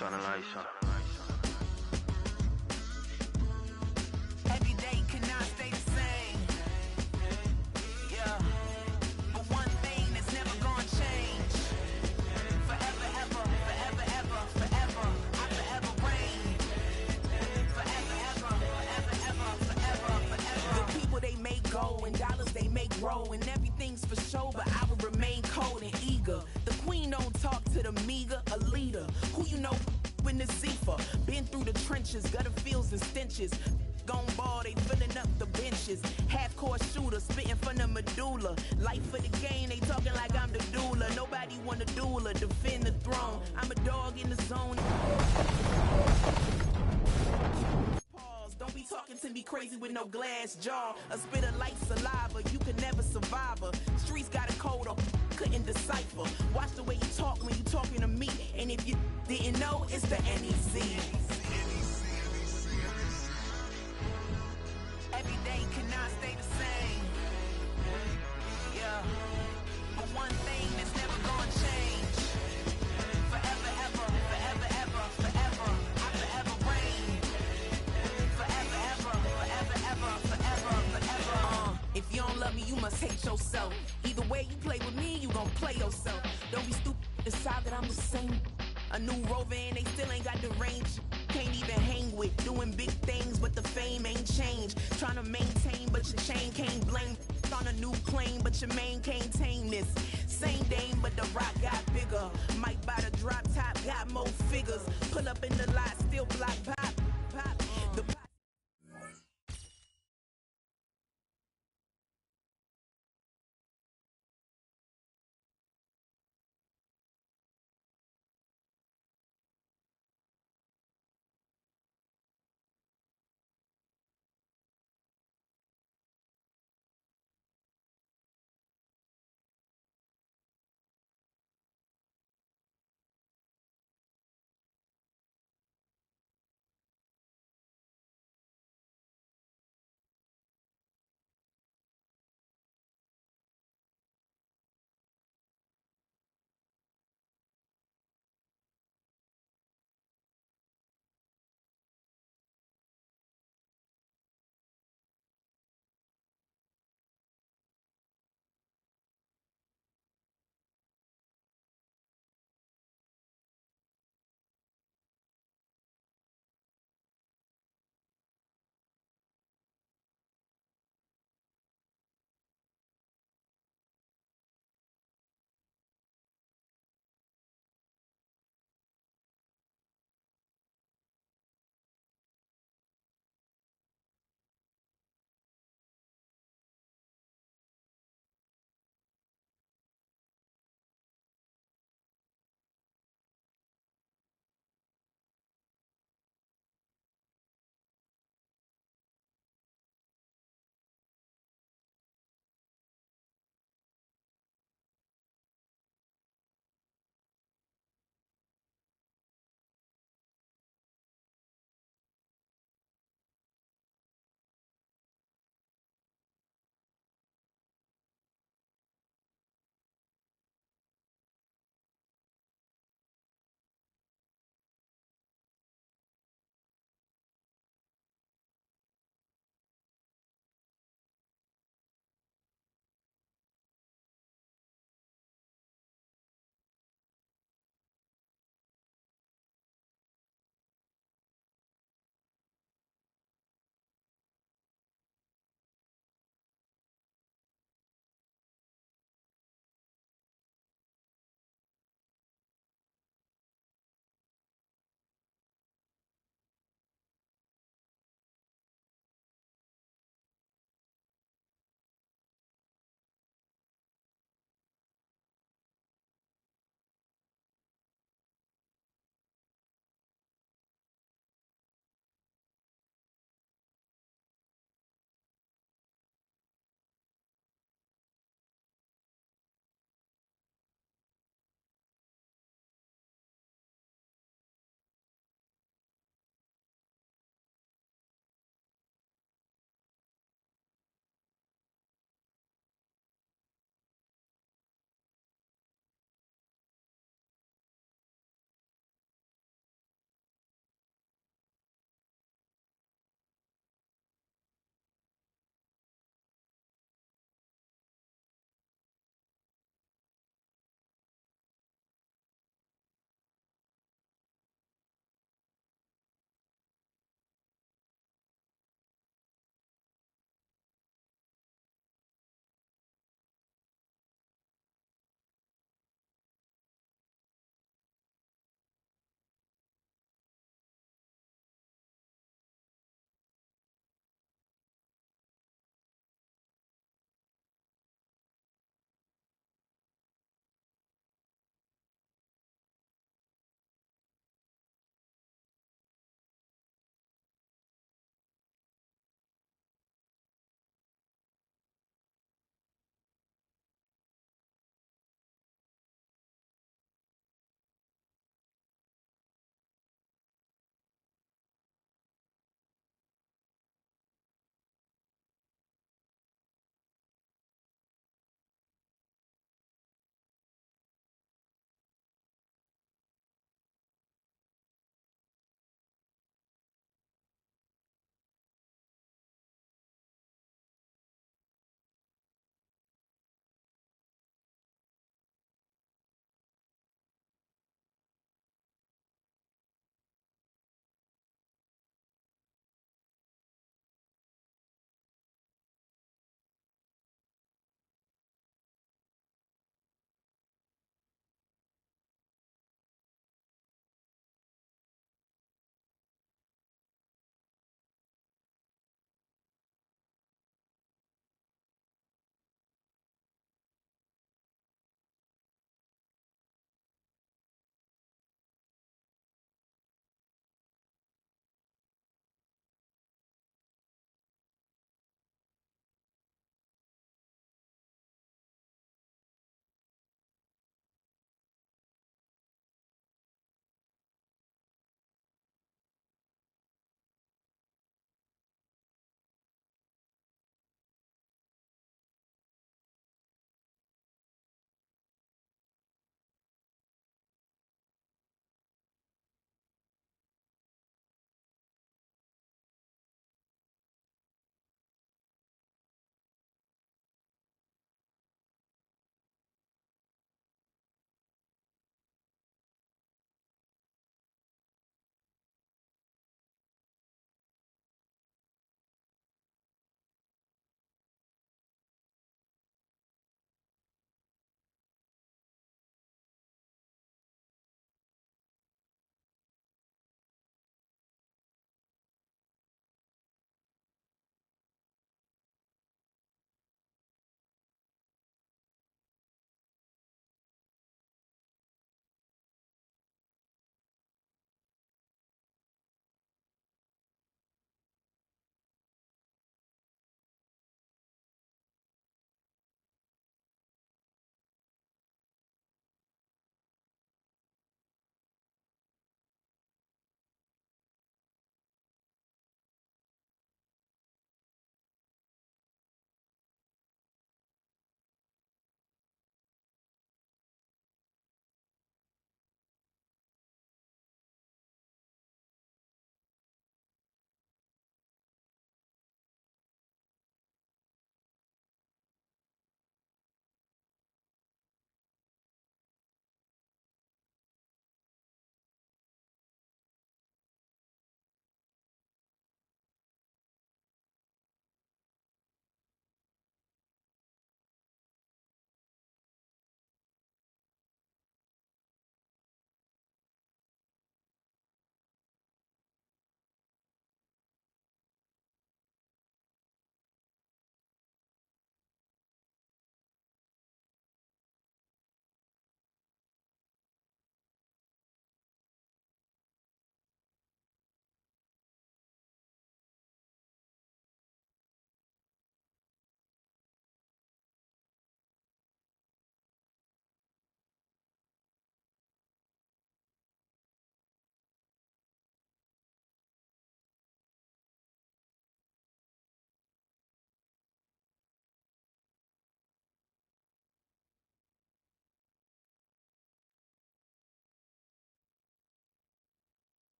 Turn the lights on. Every day cannot stay the same. Yeah. But one thing that's never gonna change. Forever, ever, forever, ever, forever. I forever reign. Forever, ever, forever, ever, forever, forever. The people they make go and dollars they make grow and everything's for show, but I will remain cold and eager. The queen don't talk to the meager, a leader. Who you know in the Zephyr? Been through the trenches, gutter fields and stenches. Gone ball, they filling up the benches. Half-court shooter, spitting from the medulla. Life for the game, they talking like I'm the doula. Nobody want a doula, defend the throne. I'm a dog in the zone. Pause, don't be talking to me crazy with no glass jaw. A spit of light saliva, you can never survive her. Streets got a code up, couldn't decipher. Watch the way you talk when you talking to me. And if you didn't know, it's the NEC. Every day cannot stay the same. Yeah. But one thing that's never gonna change. Forever, ever, forever, ever, forever. I forever reign. Forever, ever, forever, ever, forever, forever. If you don't love me, you must hate yourself. Either way you play with me, you gon' play yourself. Don't be stupid, decide that I'm the same. A new rover and they still ain't got the range. Can't even hang with, doing big things, but the fame ain't changed. Trying to maintain, but your chain can't blame. On a new plane, but your main can't tame this. Same dame, but the rock got bigger. Might buy the drop top, got more figures. Pull up in the lot, still block pop, pop. The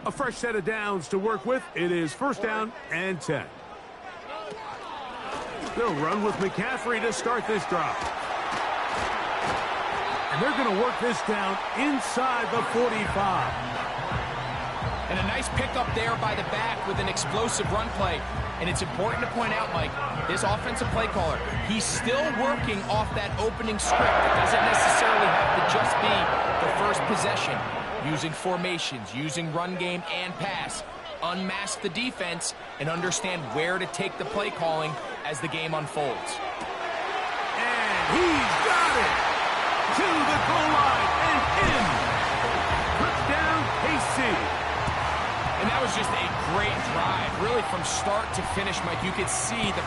A fresh set of downs to work with. It is first down and 10. They'll run with McCaffrey to start this drive. And they're going to work this down inside the 45. And a nice pickup there by the back with an explosive run play. And it's important to point out, Mike, this offensive play caller, he's still working off that opening script. It doesn't necessarily have to just be the first possession. Using formations, using run game and pass. Unmask the defense and understand where to take the play calling as the game unfolds. And he's got it! To the goal line and in! Touchdown, KC! And that was just a great drive. Really from start to finish, Mike, you could see the...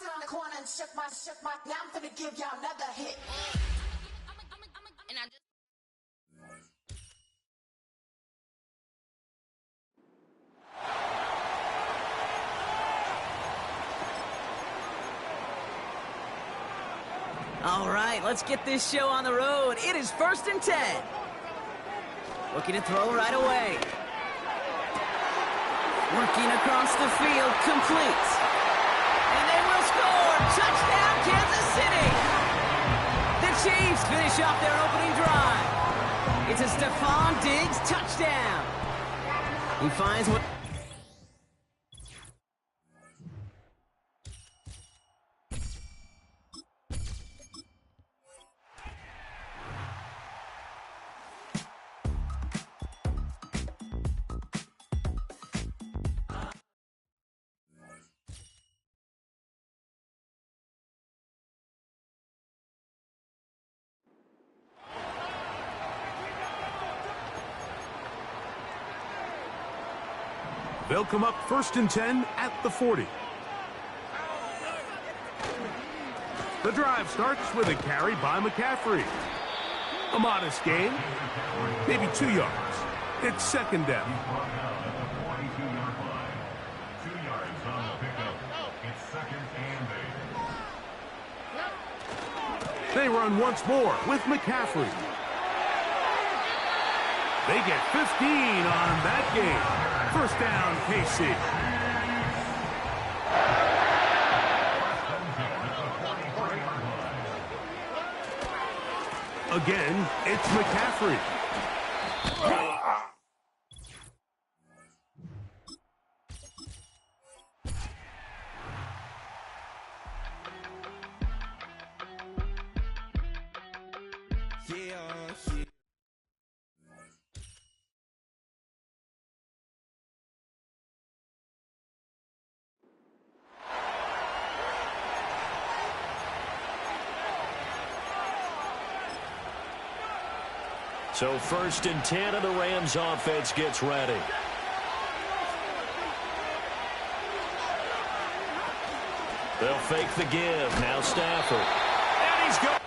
sit on the corner and shook my, now I'm gonna give y'all another hit. And I just All right, let's get this show on the road. It is 1st and 10. Looking to throw right away. Working across the field, complete. And they will score. Touchdown, Kansas City. The Chiefs finish off their opening drive. It's a Stephon Diggs touchdown. He finds what... They'll come up 1st and 10 at the 40. The drive starts with a carry by McCaffrey. A modest gain, maybe 2 yards. It's 2nd down. 42-yard line. 2 yards on the pickup. It's 2nd and 8. They run once more with McCaffrey. They get 15 on that game. 1st down, KC. Again, it's McCaffrey. So 1st and 10, and the Rams offense gets ready. They'll fake the give. Now Stafford. And he's going.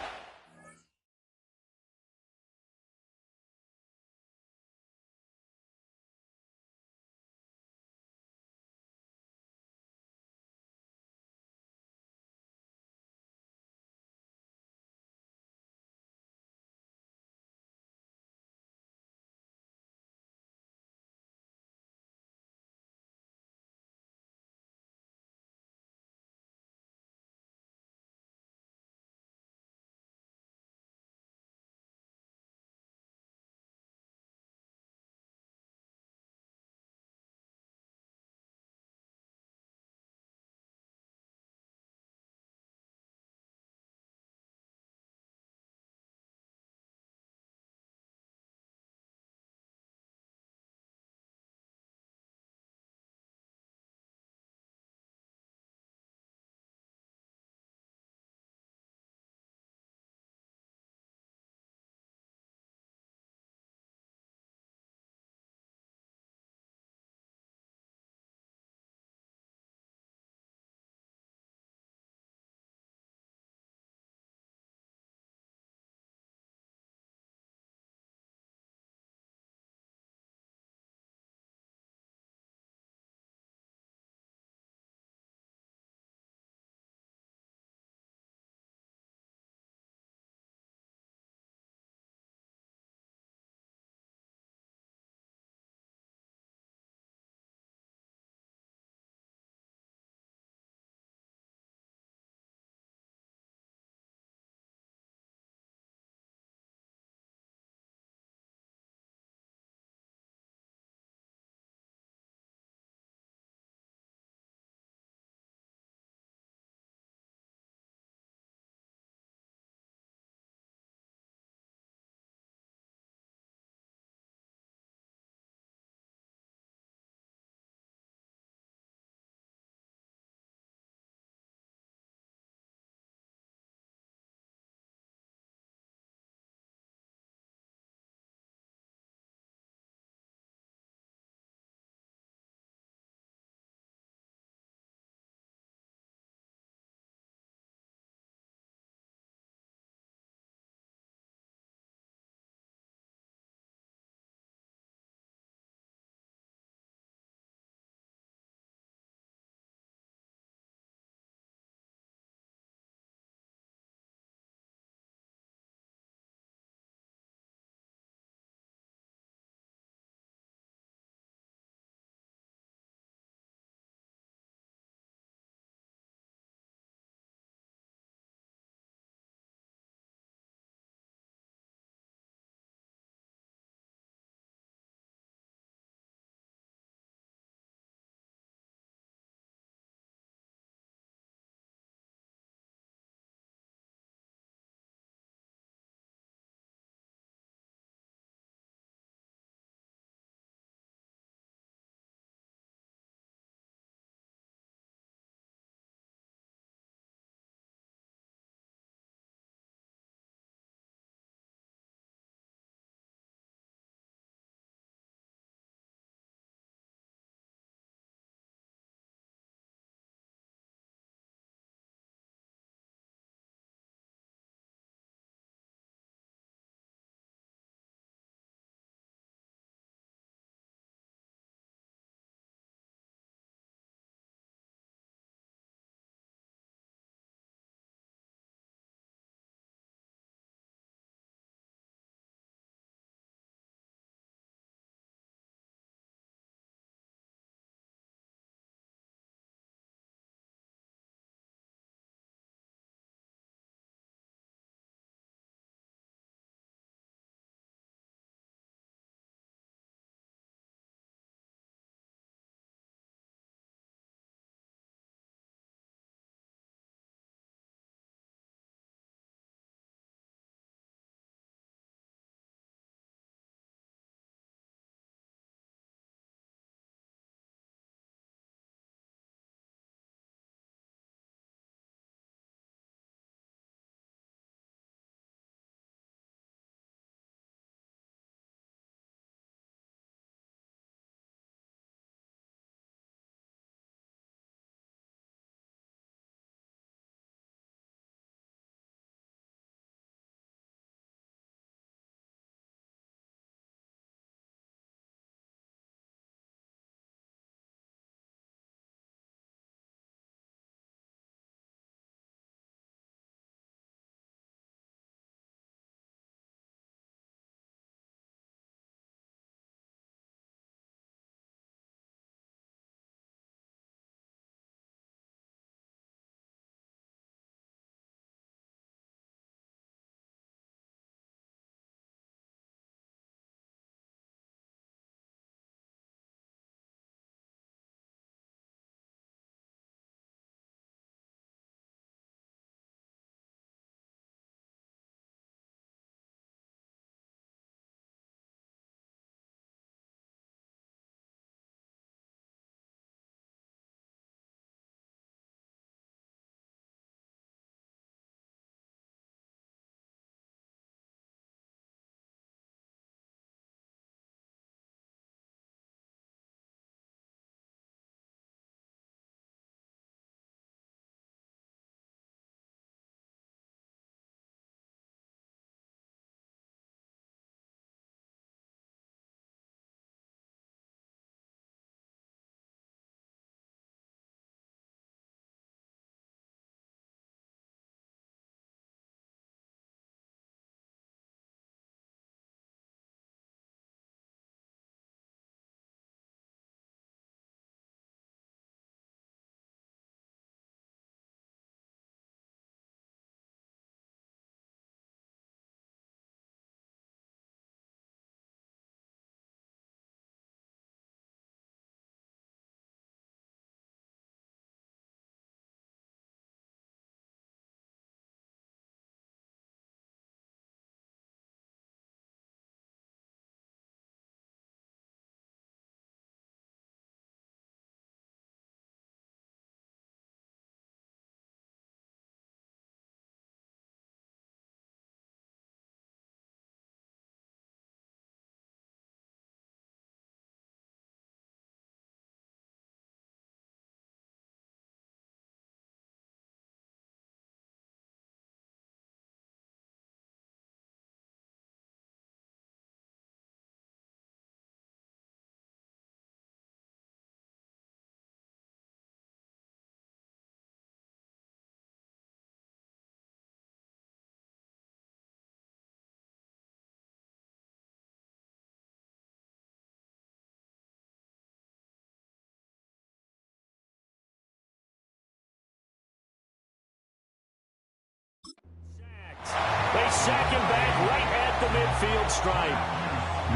sack him back right at the midfield stripe.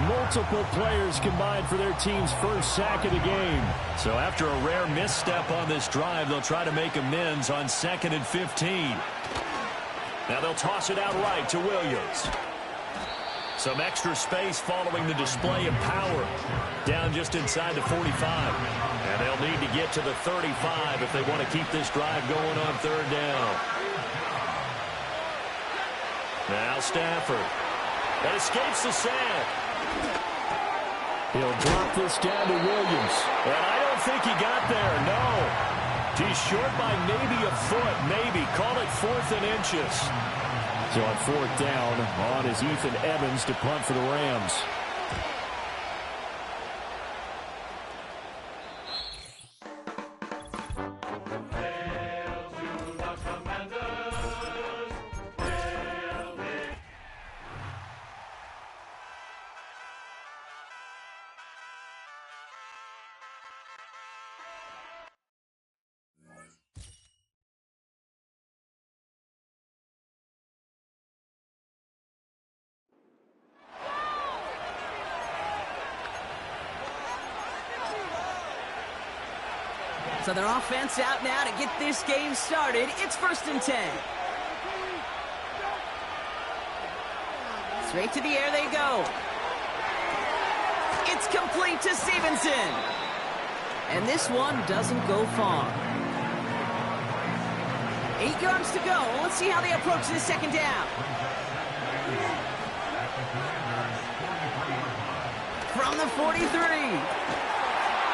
Multiple players combined for their team's first sack of the game. So after a rare misstep on this drive, they'll try to make amends on 2nd and 15. Now they'll toss it out right to Williams. Some extra space following the display of power. Down just inside the 45. And they'll need to get to the 35 if they want to keep this drive going on 3rd down. Now Stafford. That escapes the sack. He'll drop this down to Williams. And I don't think he got there, no. He's short by maybe a foot, maybe. Call it 4th and inches. So on 4th down, on is Ethan Evans to punt for the Rams. So their offense out now to get this game started. It's 1st and 10. Straight to the air they go. It's complete to Stevenson. And this one doesn't go far. 8 yards to go. Let's see how they approach this 2nd down. From the 43.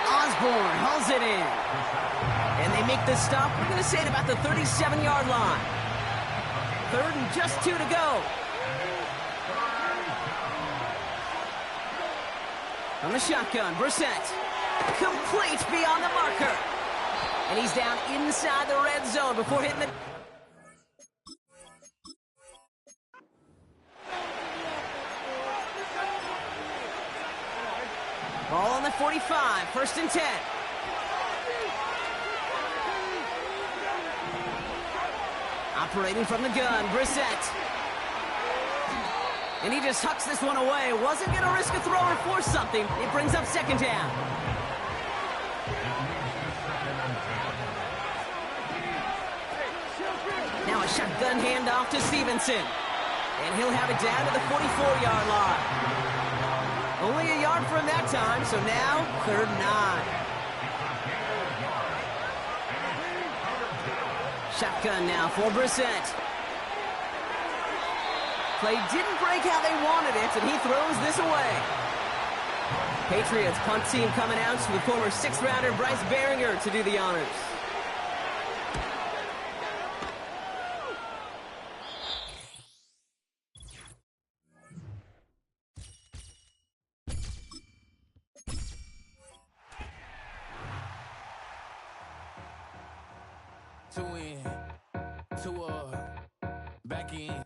Osborne hauls it in. And they make the stop, we're going to say, at about the 37-yard line. 3rd and just 2 to go. From the shotgun, Brissett. Complete beyond the marker. And he's down inside the red zone before hitting the... Ball on the 45, 1st and 10. Operating from the gun, Brissett. And he just hucks this one away. Wasn't going to risk a throw or force something. It brings up 2nd down. Now a shotgun handoff to Stevenson. And he'll have it down to the 44-yard line. Only a yard from that time, so now 3rd and 9. Shotgun now for Brissett. Play didn't break how they wanted it, and he throws this away. Patriots punt team coming out with former 6th-rounder Bryce Behringer to do the honors. To win, back in.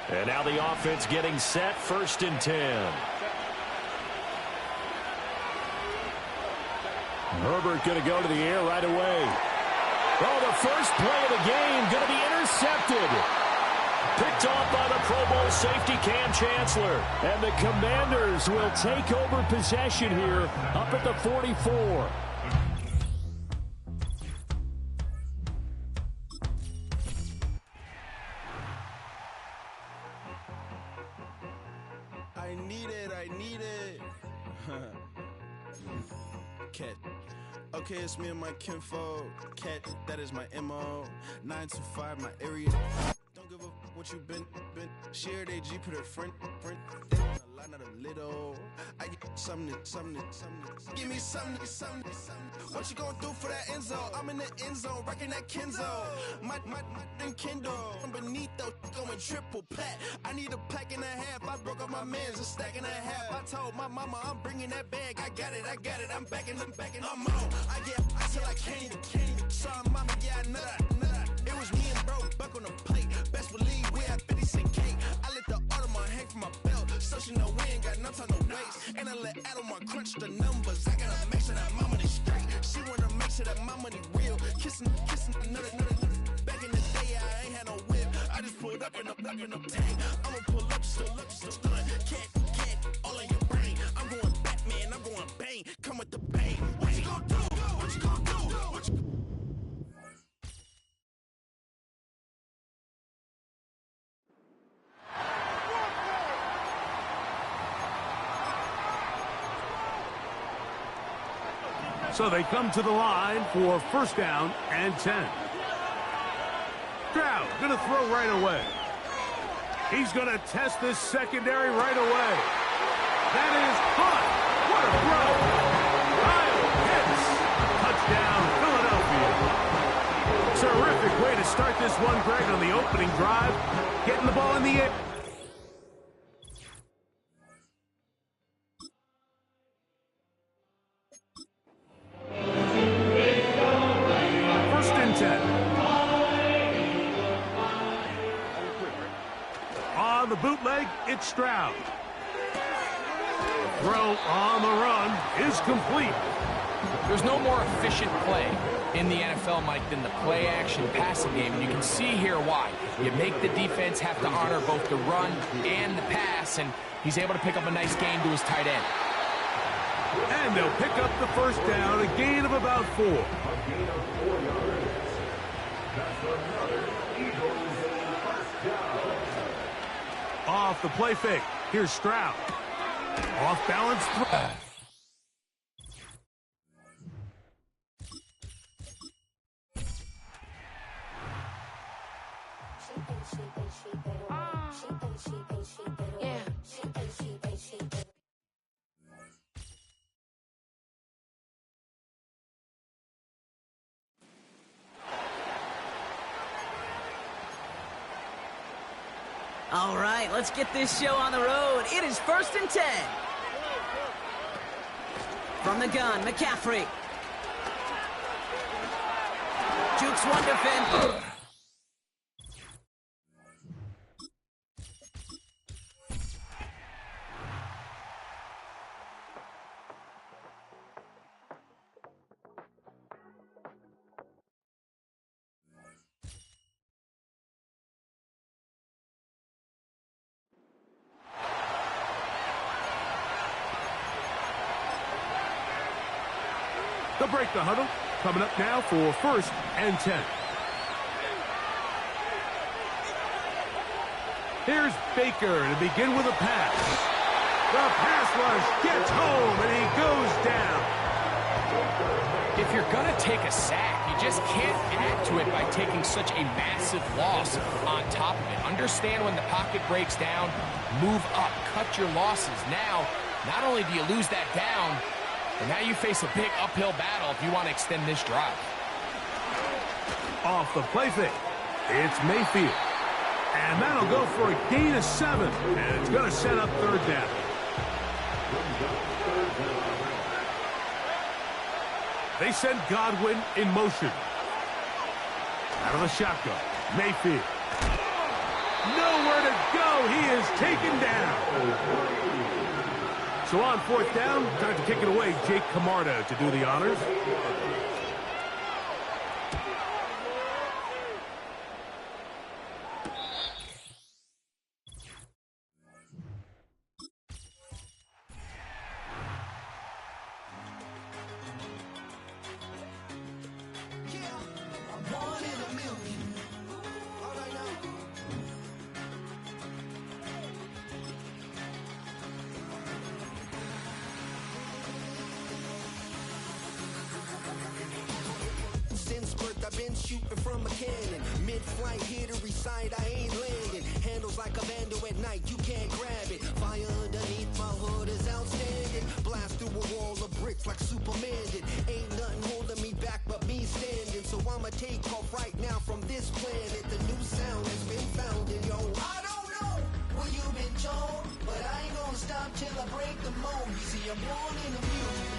And now the offense getting set, 1st and 10. Herbert going to go to the air right away. Oh, the first play of the game going to be intercepted. Picked off by the Pro Bowl safety Cam Chancellor. And the Commanders will take over possession here up at the 44. I need it. Cat. Okay, it's me and my kinfolk. Cat, that is my MO. 925, my area. Don't give a what you been. Share they G, put her friend. They wanna lie. another little. I get something. Give me something. What you gonna do for that end zone? I'm in the end zone, rocking that Kenzo. My Kindle from beneath though, going triple plat. I need a pack and a half. I broke up my man's a stack and a half. I told my mama I'm bringing that bag. I got it. I'm backing. I'm on. I get till I can't. Sorry, mama, yeah, I nut. It was me and bro, buck on the plate. Best believe we had 50 cent cake. I let the Audemars hang from my belt, so she know we ain't got no time to waste. And I let Audemars crunch the numbers. I gotta make sure that my money straight. She wanna make sure that my money real. Kissing another. Back in the day, I ain't had no whip. I just pulled up in a tank. I'ma pull up just to stun. Can't, all in your brain. I'm going Batman, I'm going bang. Come with the bang. What you gonna do? What you gonna do? So they come to the line for first down and 10. Stroud going to throw right away. He's going to test this secondary right away. That is caught. What a throw. Kyle Pitts. Touchdown, Philadelphia. Terrific way to start this one, Greg, on the opening drive. Getting the ball in the air. On the bootleg, it's Stroud. Throw on the run is complete. There's no more efficient play in the NFL, Mike, than the play-action passing game, and you can see here why. You make the defense have to honor both the run and the pass, and he's able to pick up a nice gain to his tight end. And they'll pick up the first down, a gain of about 4. Off the play fake. Here's Stroud. Off balance. All right, let's get this show on the road. It is 1st and 10. From the gun, McCaffrey. Jukes one defender. They'll break the huddle. Coming up now for 1st and 10. Here's Baker to begin with a pass. The pass rush gets home, and he goes down. If you're going to take a sack, you just can't add to it by taking such a massive loss on top of it. Understand when the pocket breaks down, move up, cut your losses. Now, not only do you lose that down, but now you face a big uphill battle if you want to extend this drive. Off the play fake, it's Mayfield. And that'll go for a gain of 7. And it's going to set up 3rd down. They send Godwin in motion. Out of the shotgun, Mayfield. Nowhere to go. He is taken down. So on 4th down, time to kick it away. Jake Camarda to do the honors. shooting from a cannon. Mid-flight, here to recite, I ain't landing. Handles like a vandal at night, you can't grab it. Fire underneath my hood is outstanding. Blast through a wall of bricks like Superman did. Ain't nothing holding me back but me standing. So I'ma take off right now from this planet. The new sound has been found in yo. I don't know what you've been told, but I ain't gonna stop till I break the mold. You see, I'm born in the music.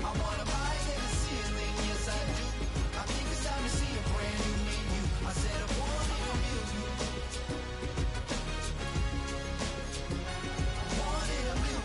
I wanna buy in the ceiling, yes I do. I think it's time to see a brand new menu. I said I'm born in the music. Born in the music.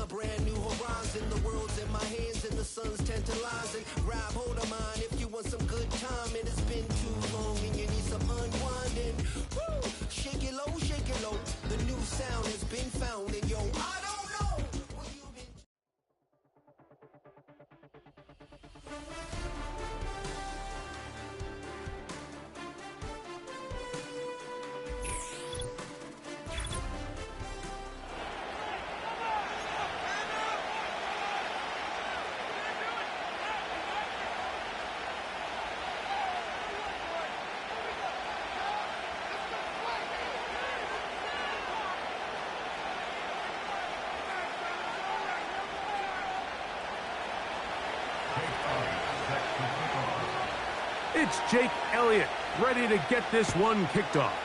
Brand new horizon, the world's in my hands and the sun's tantalizing. Grab hold of mine if you want some good time, and it's been too long and you need some unwinding. Woo! Shake it low, shake it low. The new sound has been found, and yo, I don't know what you've been. It's Jake Elliott, ready to get this one kicked off.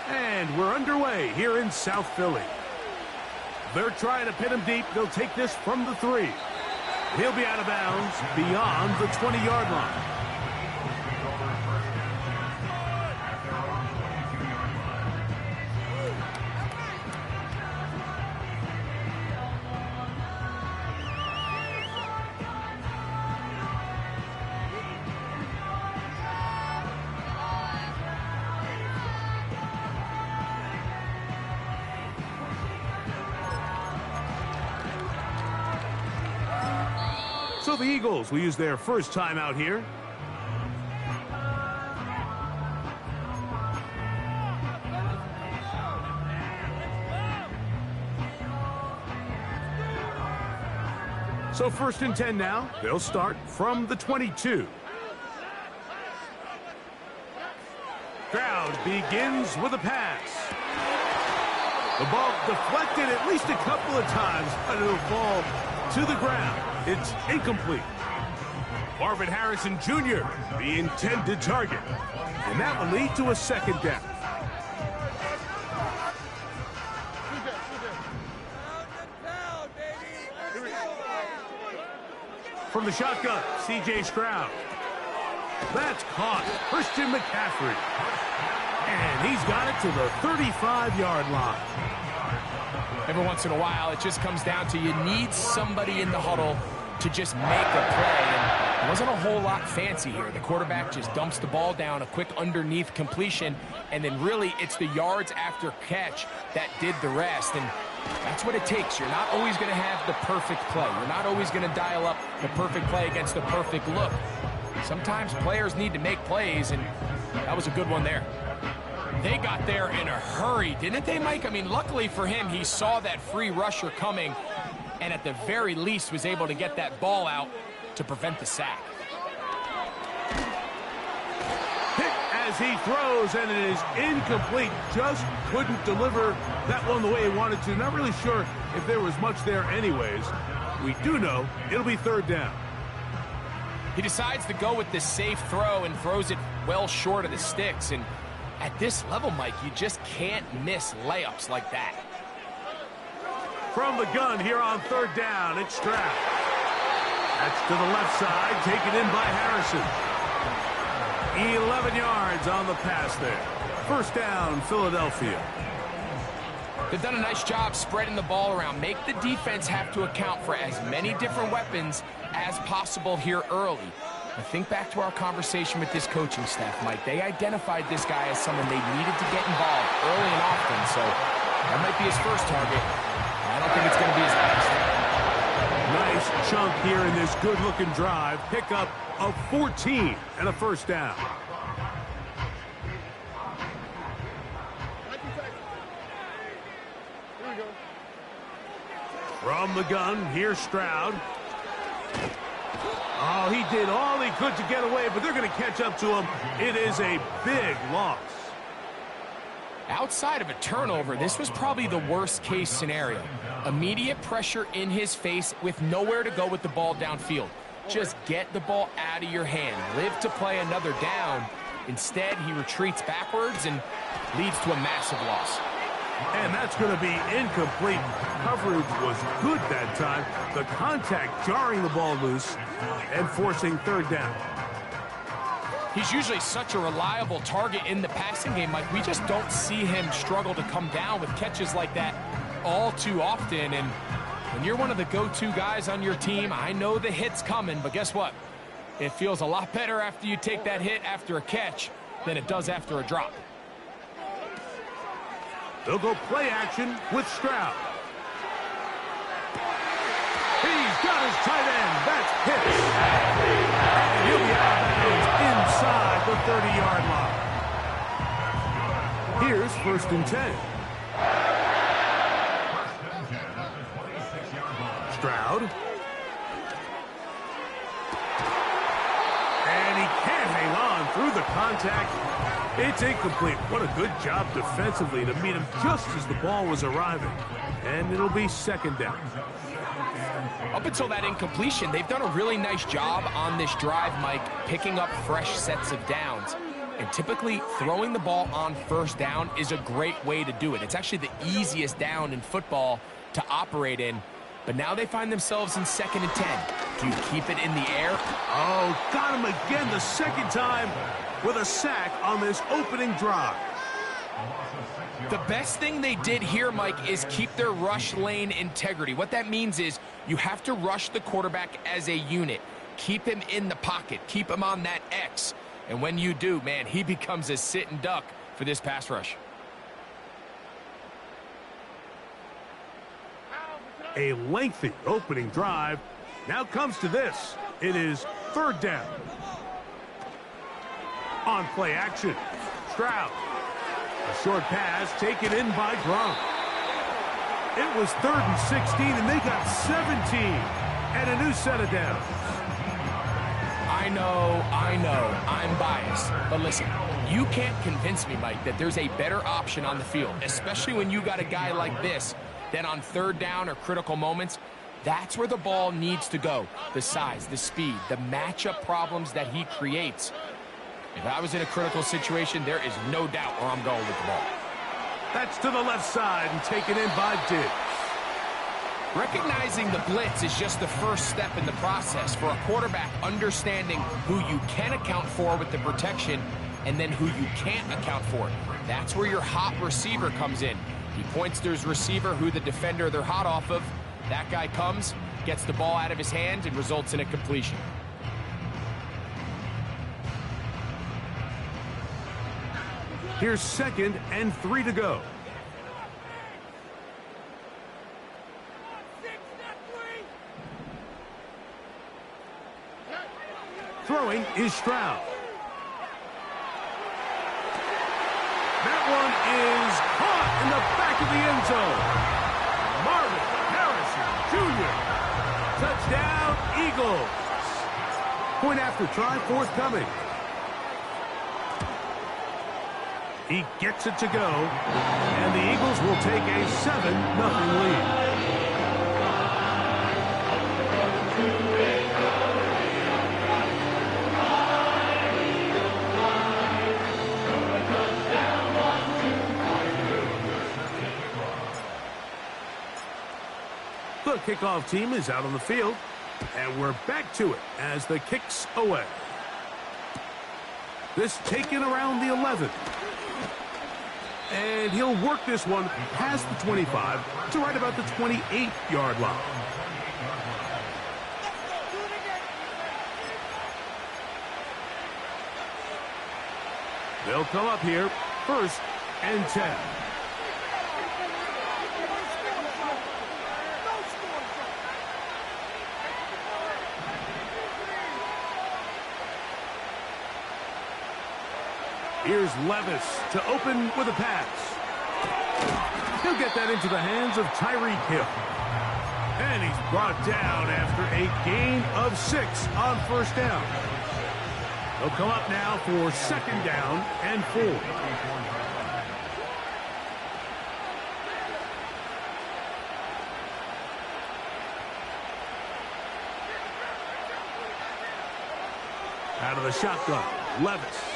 And we're underway here in South Philly. They're trying to pin him deep. They'll take this from the 3. He'll be out of bounds beyond the 20-yard line. So the Eagles will use their first time out here. So 1st and 10 now. They'll start from the 22. Stroud begins with a pass. The ball deflected at least a couple of times, but it'll fall to the ground. It's incomplete. Marvin Harrison Jr., the intended target. And that will lead to a 2nd down. From the shotgun, C.J. Stroud. That's caught. Christian McCaffrey. And he's got it to the 35-yard line. Every once in a while, it just comes down to you need somebody in the huddle to just make a play. And it wasn't a whole lot fancy here. The quarterback just dumps the ball down, a quick underneath completion, and then really it's the yards after catch that did the rest. And that's what it takes. You're not always going to have the perfect play. You're not always going to dial up the perfect play against the perfect look. Sometimes players need to make plays, and that was a good one there. They got there in a hurry, didn't they, Mike? I mean, luckily for him, he saw that free rusher coming and at the very least was able to get that ball out to prevent the sack. Hit as he throws, and it is incomplete. Just couldn't deliver that one the way he wanted to. Not really sure if there was much there anyways. We do know it'll be 3rd down. He decides to go with this safe throw and throws it well short of the sticks. And at this level, Mike, you just can't miss layups like that. From the gun here on 3rd down, it's Stroud. That's to the left side, taken in by Harrison. 11 yards on the pass there. 1st down, Philadelphia. They've done a nice job spreading the ball around. Make the defense have to account for as many different weapons as possible here early. I think back to our conversation with this coaching staff, Mike. They identified this guy as someone they needed to get involved early and often, so That might be his first target. I don't think it's going to be his last. Nice chunk here in this good-looking drive. Pickup of 14 and a first down. From the gun, here's Stroud. Oh, he did all he could to get away, but they're going to catch up to him. It is a big loss. Outside of a turnover, this was probably the worst-case scenario. Immediate pressure in his face with nowhere to go with the ball downfield. Just get the ball out of your hand. Live to play another down. Instead, he retreats backwards and leads to a massive loss. And that's going to be incomplete. Coverage was good that time. The contact jarring the ball loose and forcing third down. He's usually such a reliable target in the passing game, Mike. We just don't see him struggle to come down with catches like that all too often. And when you're one of the go-to guys on your team, I know the hit's coming, but guess what? It feels a lot better after you take that hit after a catch than it does after a drop. They'll go play action with Stroud. He's got his tight end. That's Pitts. And he'll be out of bounds inside the 30-yard line. Here's 1st and 10. Stroud. And he can't hang on through the contact. It's incomplete. What a good job defensively to meet him just as the ball was arriving. And it'll be 2nd down. Up until that incompletion, they've done a really nice job on this drive, Mike, picking up fresh sets of downs. And typically, throwing the ball on 1st down is a great way to do it. It's actually the easiest down in football to operate in. But now they find themselves in 2nd and 10. Do you keep it in the air? Oh, got him again the 2nd time with a sack on this opening drive. The best thing they did here, Mike, is keep their rush lane integrity. What that means is you have to rush the quarterback as a unit. Keep him in the pocket. Keep him on that X. And when you do, man, he becomes a sit and duck for this pass rush. A lengthy opening drive. Now comes to this. It is 3rd down. On play action, Stroud. A short pass taken in by Gronk. It was 3rd and 16, and they got 17. And a new set of downs. I know, I'm biased. But listen, you can't convince me, Mike, that there's a better option on the field, especially when you got a guy like this, that on 3rd down or critical moments, that's where the ball needs to go. The size, the speed, the matchup problems that he creates. If I was in a critical situation, there is no doubt where I'm going with the ball. That's to the left side and taken in by Diggs. Recognizing the blitz is just the first step in the process for a quarterback understanding who you can account for with the protection and then who you can't account for. That's where your hot receiver comes in. He points to his receiver, who the defender they're hot off of. That guy comes, gets the ball out of his hand, and results in a completion. Here's 2nd and 3 to go. Throwing is Stroud. That one is caught in the back of the end zone. Marvin Harrison Jr. Touchdown, Eagles. Point after try forthcoming. He gets it to go, and the Eagles will take a 7-0 lead. The kickoff team is out on the field, and we're back to it as the kick's away. This taken around the 11. And he'll work this one past the 25 to right about the 28-yard line. They'll come up here 1st and 10. Here's Levis to open with a pass. He'll get that into the hands of Tyreek Hill. And he's brought down after a gain of 6 on first down. He'll come up now for second down and 4. Out of the shotgun, Levis.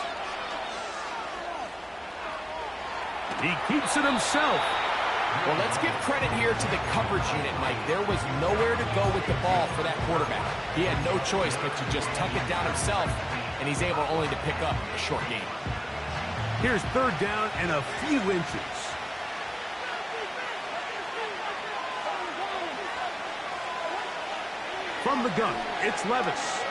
He keeps it himself. Well, let's give credit here to the coverage unit, Mike. There was nowhere to go with the ball for that quarterback. He had no choice but to just tuck it down himself, and he's able only to pick up a short gain. Here's third down and a few inches. From the gun, it's Levis.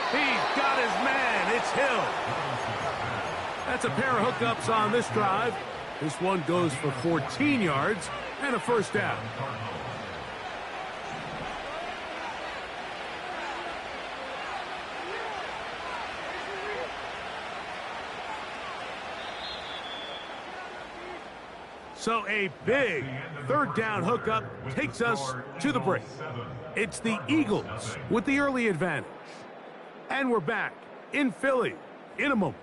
He's got his man. It's Hill. That's a pair of hookups on this drive. This one goes for 14 yards and a first down. So a big third down hookup takes us to the break. It's the Eagles with the early advantage. And we're back in Philly in a moment.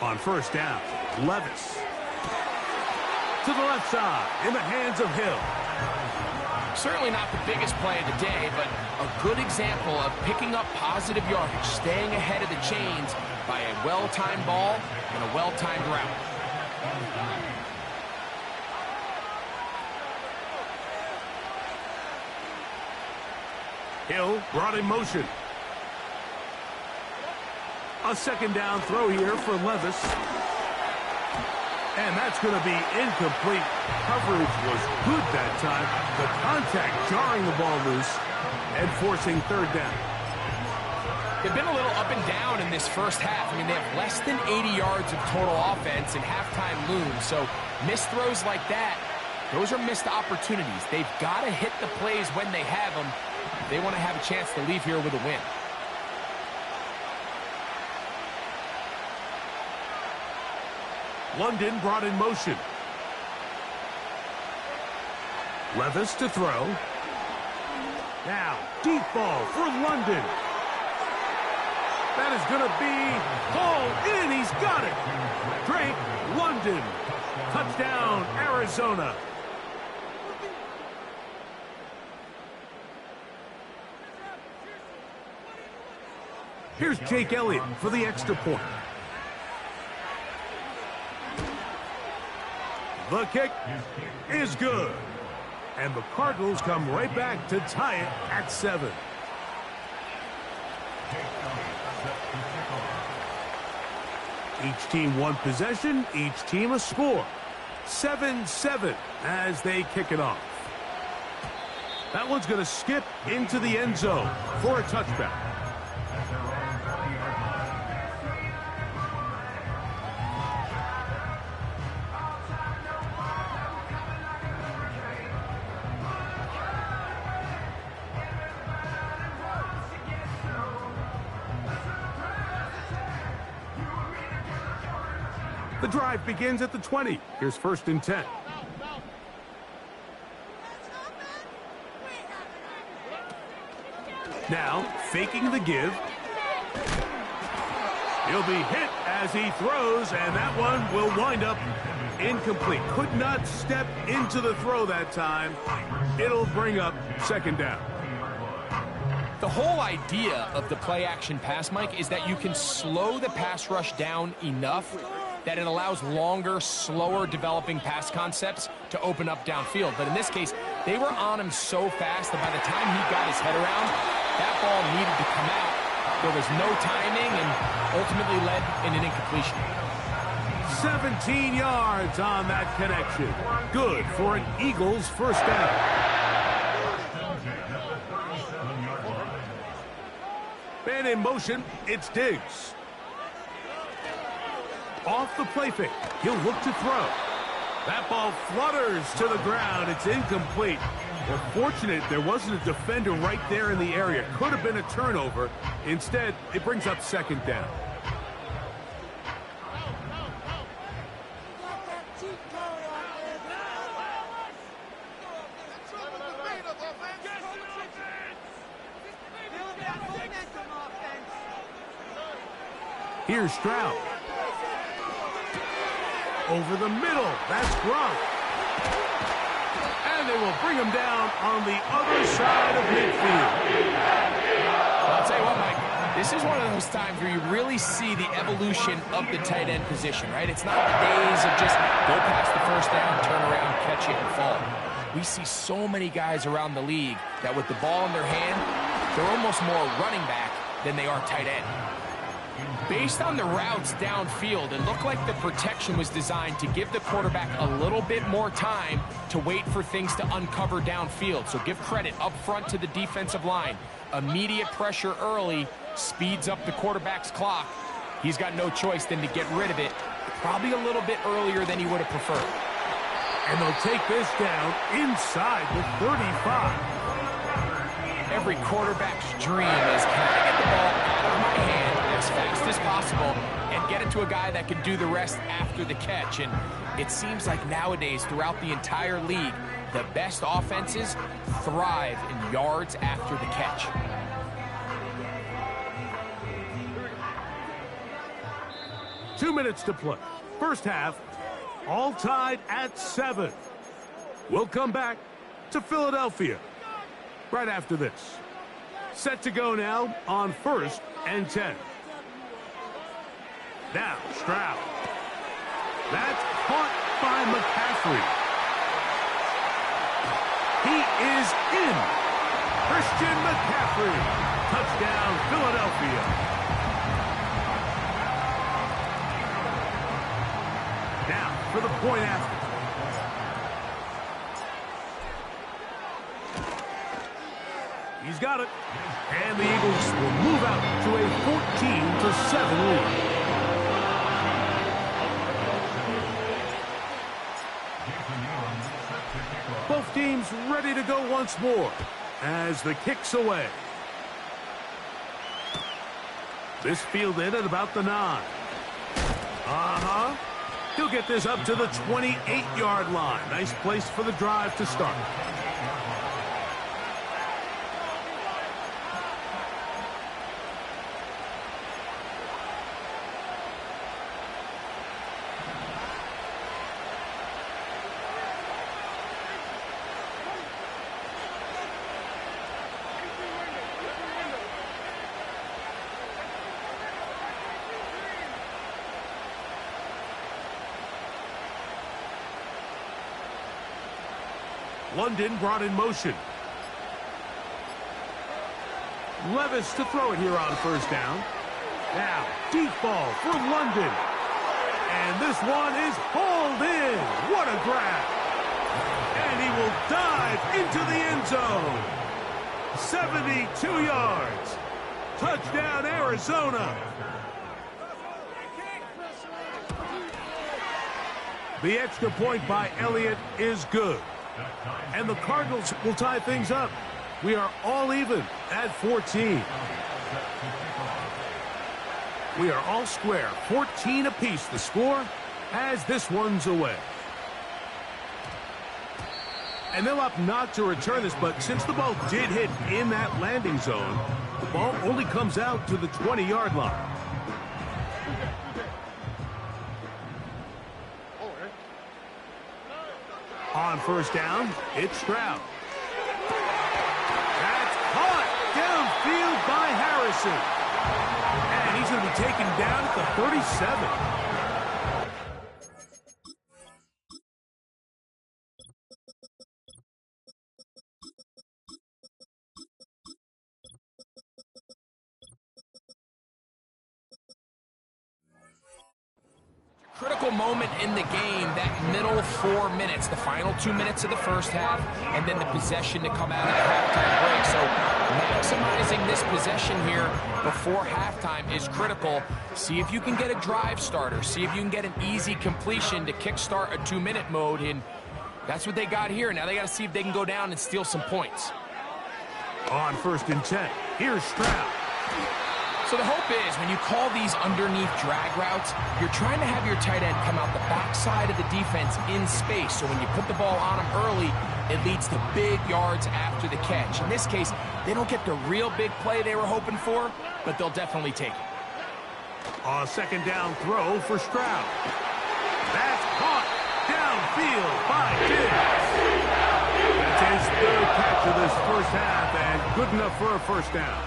On first down, Levis. To the left side, in the hands of Hill. Certainly not the biggest play of the day, but a good example of picking up positive yardage, staying ahead of the chains by a well-timed ball and a well-timed route. Hill brought in motion. A second down throw here for Levis. And that's going to be incomplete. Coverage was good that time. The contact jarring the ball loose and forcing third down. They've been a little up and down in this first half. I mean, they have less than 80 yards of total offense and halftime looms. So missed throws like that, those are missed opportunities. They've got to hit the plays when they have them. They want to have a chance to leave here with a win. London brought in motion. Levis to throw. Now, deep ball for London. That is going to be hauled in. He's got it. Drake London. Touchdown, Arizona. Here's Jake Elliott for the extra point. The kick is good. And the Cardinals come right back to tie it at 7. Each team one possession, each team a score. 7-7 as they kick it off. That one's going to skip into the end zone for a touchback. The drive begins at the 20. Here's first and 10. Now, faking the give. He'll be hit as he throws, and that one will wind up incomplete. Could not step into the throw that time. It'll bring up second down. The whole idea of the play-action pass, Mike, is that you can slow the pass rush down enough that it allows longer, slower developing pass concepts to open up downfield. But in this case, they were on him so fast that by the time he got his head around, that ball needed to come out. There was no timing and ultimately led in an incompletion. 17 yards on that connection. Good for an Eagles first down. Man in motion, it's Diggs. Off the play fake, he'll look to throw. That ball flutters to the ground. It's incomplete. They're fortunate there wasn't a defender right there in the area. Could have been a turnover. Instead, it brings up second down. Here's Stroud. Over the middle. That's Gronk. And they will bring him down on the other side of midfield. I'll tell you what, Mike. This is one of those times where you really see the evolution of the tight end position, right? It's not the days of just go past the first down, turn around, catch it, and fall. We see so many guys around the league that with the ball in their hand, they're almost more running back than they are tight end. Based on the routes downfield, it looked like the protection was designed to give the quarterback a little bit more time to wait for things to uncover downfield. So give credit up front to the defensive line. Immediate pressure early speeds up the quarterback's clock. He's got no choice than to get rid of it, probably a little bit earlier than he would have preferred. And they'll take this down inside the 35. Every quarterback's dream is, can I get the ball out of my hand as fast as possible and get it to a guy that can do the rest after the catch? And it seems like nowadays, throughout the entire league, the best offenses thrive in yards after the catch. Two minutes to play. First half, all tied at 7. We'll come back to Philadelphia right after this. Set to go now on 1st and 10. Now, Stroud. That's caught by McCaffrey. He is in. Christian McCaffrey. Touchdown, Philadelphia. Now, for the point after. He's got it. And the Eagles will move out to a 14-7 lead. Both teams ready to go once more as the kick's away. This fielded at about the 9. He'll get this up to the 28-yard line. Nice place for the drive to start. London brought in motion. Levis to throw it here on first down. Now, deep ball for London. And this one is hauled in. What a grab. And he will dive into the end zone. 72 yards. Touchdown, Arizona. The extra point by Elliott is good. And the Cardinals will tie things up. We are all even at 14. We are all square. 14 apiece the score as this one's away. And they'll opt not to return this, but since the ball did hit in that landing zone, the ball only comes out to the 20-yard line. On first down, it's Stroud. That's caught downfield by Harrison. And he's going to be taken down at the 37. Critical moment in the game, that middle 4 minutes, the final 2 minutes of the first half, and then the possession to come out of the halftime break. So maximizing this possession here before halftime is critical. See if you can get a drive starter. See if you can get an easy completion to kickstart a 2-minute mode, and that's what they got here. Now they got to see if they can go down and steal some points. On 1st and 10, here's Stroud. So the hope is when you call these underneath drag routes, you're trying to have your tight end come out the backside of the defense in space. So when you put the ball on him early, it leads to big yards after the catch. In this case, they don't get the real big play they were hoping for, but they'll definitely take it. A 2nd down throw for Stroud. That's caught downfield by Diggs. That's his 3rd catch of this first half, and good enough for a 1st down.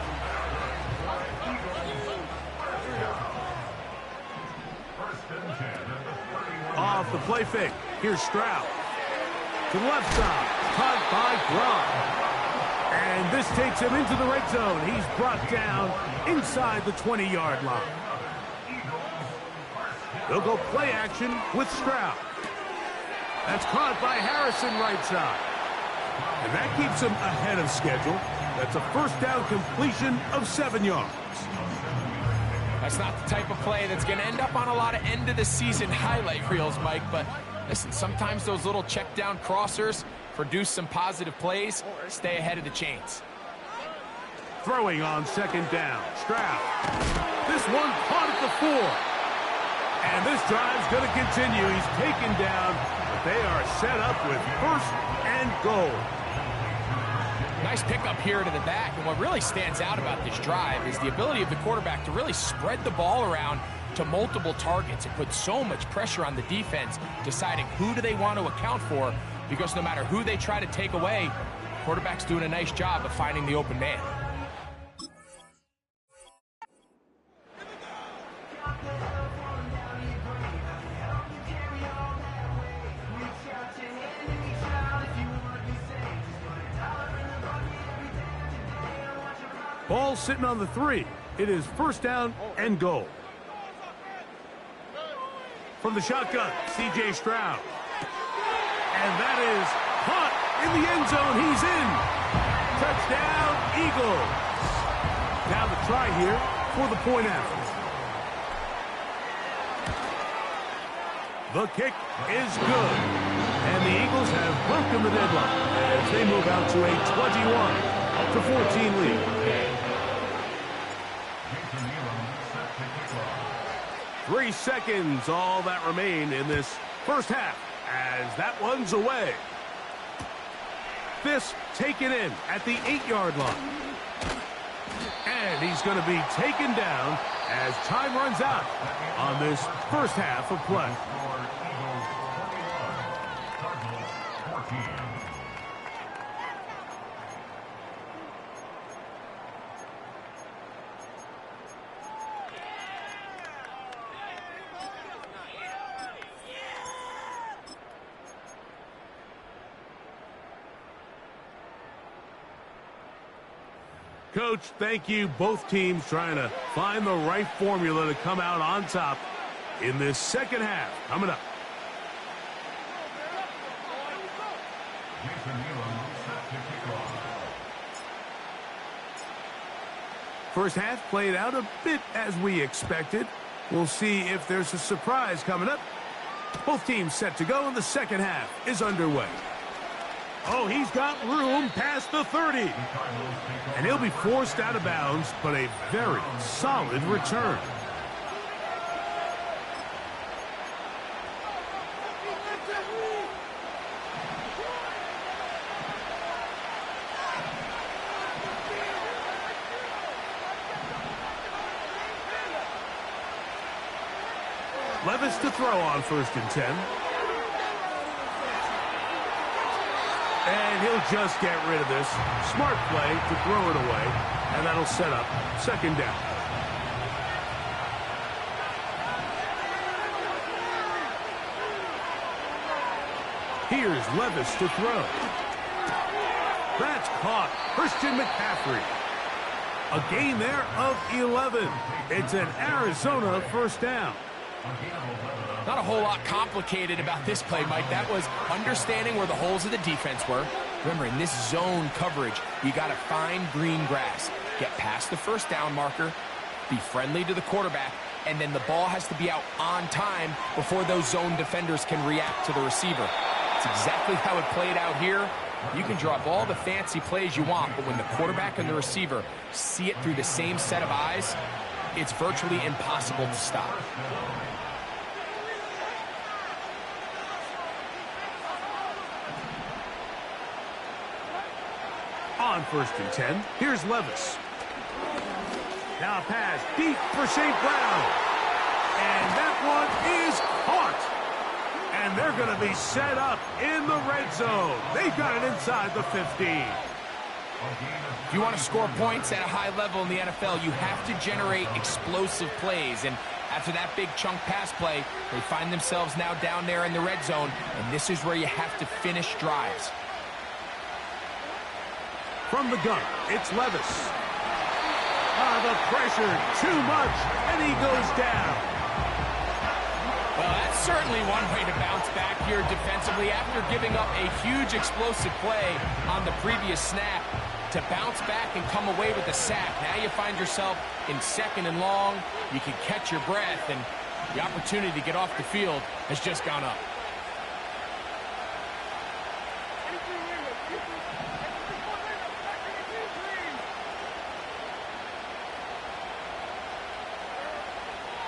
Off the play fake. Here's Stroud. To the left side. Caught by Gronk. And this takes him into the red zone. He's brought down inside the 20-yard line. They'll go play action with Stroud. That's caught by Harrison right side. And that keeps him ahead of schedule. That's a 1st down completion of 7 yards. That's not the type of play that's going to end up on a lot of end-of-the-season highlight reels, Mike. But listen, sometimes those little check-down crossers produce some positive plays. Stay ahead of the chains. Throwing on 2nd down. Stroud. This one caught at the 4. And this drive's going to continue. He's taken down, but they are set up with 1st and goal. Nice pickup here to the back, and what really stands out about this drive is the ability of the quarterback to really spread the ball around to multiple targets. It puts so much pressure on the defense, deciding who do they want to account for, because no matter who they try to take away, the quarterback's doing a nice job of finding the open man. Ball sitting on the 3. It is 1st down and goal. From the shotgun, C.J. Stroud. And that is caught in the end zone. He's in. Touchdown, Eagles. Now the try here for the point after. The kick is good. And the Eagles have broken the deadline as they move out to a 21-14 lead. 3 seconds, all that remain in this first half, as that one's away. This taken in at the 8-yard line. And he's going to be taken down as time runs out on this first half of play. Coach, thank you. Both teams trying to find the right formula to come out on top in this second half. Coming up. First half played out a bit as we expected. We'll see if there's a surprise coming up. Both teams set to go, and the second half is underway. Oh, he's got room past the 30. And he'll be forced out of bounds, but a very solid return. Levis to throw on 1st and 10. And he'll just get rid of this. Smart play to throw it away, and that'll set up 2nd down. Here's Levis to throw. That's caught. Christian McCaffrey. A gain there of 11. It's an Arizona 1st down. Not a whole lot complicated about this play, Mike. That was understanding where the holes of the defense were. Remember, in this zone coverage, you got to find green grass. Get past the first down marker, be friendly to the quarterback, and then the ball has to be out on time before those zone defenders can react to the receiver. It's exactly how it played out here. You can draw up all the fancy plays you want, but when the quarterback and the receiver see it through the same set of eyes, it's virtually impossible to stop. On 1st and 10, here's Levis. Now a pass deep for St. Brown. And that one is caught. And they're going to be set up in the red zone. They've got it inside the 15. If you want to score points at a high level in the NFL, you have to generate explosive plays. And after that big chunk pass play, they find themselves now down there in the red zone. And this is where you have to finish drives. From the gun, it's Levis. The pressure, too much, and he goes down. Well, that's certainly one way to bounce back here defensively after giving up a huge explosive play on the previous snap. To bounce back and come away with a sack. Now you find yourself in 2nd and long. You can catch your breath, and the opportunity to get off the field has just gone up.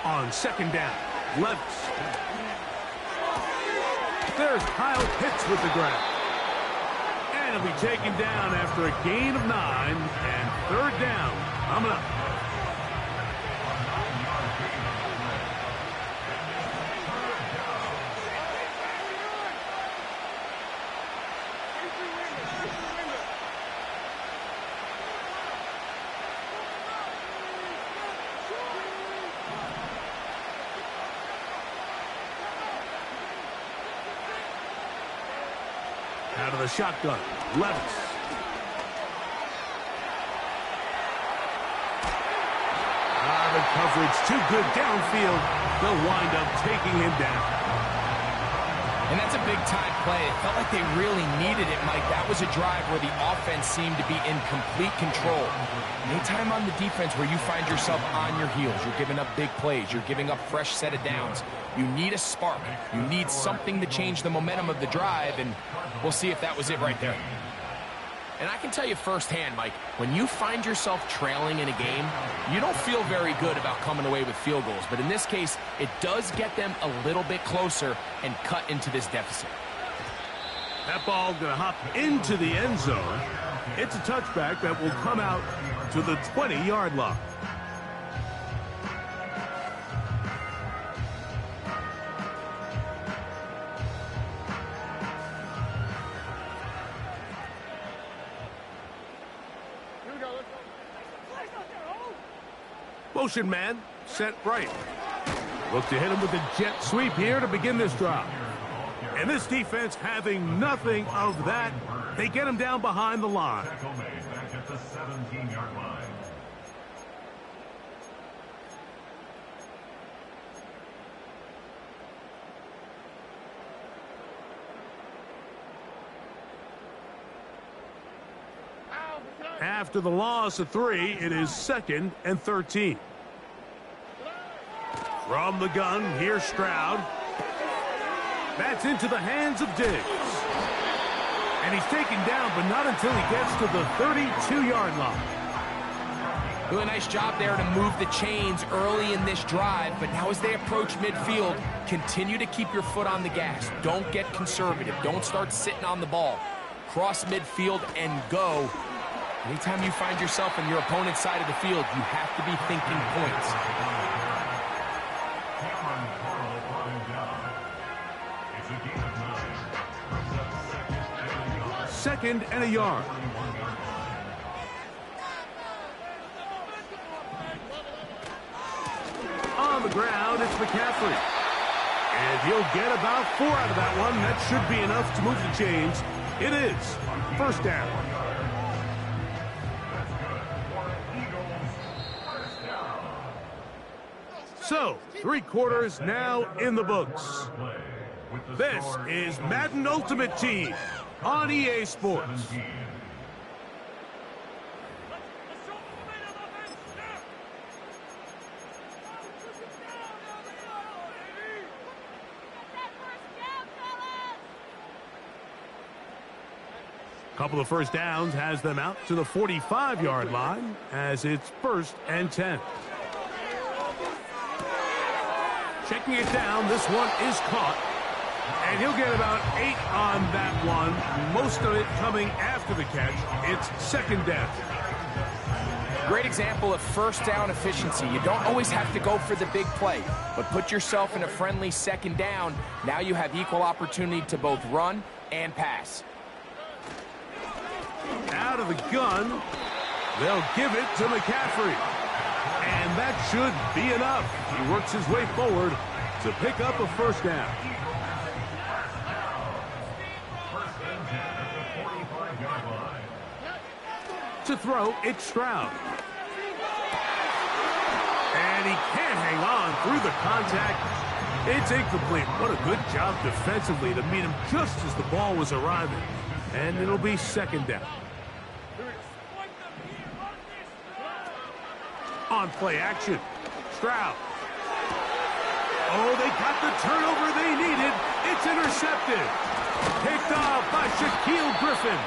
On 2nd down, Levis. There's Kyle Pitts with the grab. And he'll be taken down after a gain of 9 and 3rd down. Coming up. Out of the shotgun, Levis. The coverage too good downfield. They'll wind up taking him down. And that's a big-time play. It felt like they really needed it, Mike. That was a drive where the offense seemed to be in complete control. Anytime on the defense where you find yourself on your heels, you're giving up big plays, you're giving up fresh set of downs, you need a spark. You need something to change the momentum of the drive, and we'll see if that was it right there. And I can tell you firsthand, Mike, when you find yourself trailing in a game, you don't feel very good about coming away with field goals. But in this case, it does get them a little bit closer and cut into this deficit. That ball going to hop into the end zone. It's a touchback that will come out to the 20-yard line. Motion man, set right. Look to hit him with a jet sweep here to begin this drive. And this defense having nothing of that, they get him down behind the line. Back at the 17-yard line. After the loss of 3, it is 2nd and 13. From the gun, here's Stroud. That's into the hands of Diggs. And he's taken down, but not until he gets to the 32-yard line. Doing a nice job there to move the chains early in this drive, but now as they approach midfield, continue to keep your foot on the gas. Don't get conservative. Don't start sitting on the ball. Cross midfield and go. Anytime you find yourself on your opponent's side of the field, you have to be thinking points. 2nd and a yard. On the ground, it's McCaffrey. And he'll get about 4 out of that one. That should be enough to move the chains. It is 1st down. So, 3 quarters now in the books. This is Madden Ultimate Team on EA Sports. Couple of first downs has them out to the 45-yard line as it's 1st and 10. Checking it down, this one is caught. And he'll get about 8 on that one, most of it coming after the catch. It's 2nd down. Great example of first down efficiency. You don't always have to go for the big play, but put yourself in a friendly 2nd down. Now you have equal opportunity to both run and pass. Out of the gun, they'll give it to McCaffrey. And that should be enough. He works his way forward to pick up a 1st down. To throw, it's Stroud. And he can't hang on through the contact. It's incomplete. What a good job defensively to meet him just as the ball was arriving. And it'll be 2nd down. On play action, Stroud. Oh, they got the turnover they needed. It's intercepted. Picked off by Shaquille Griffin.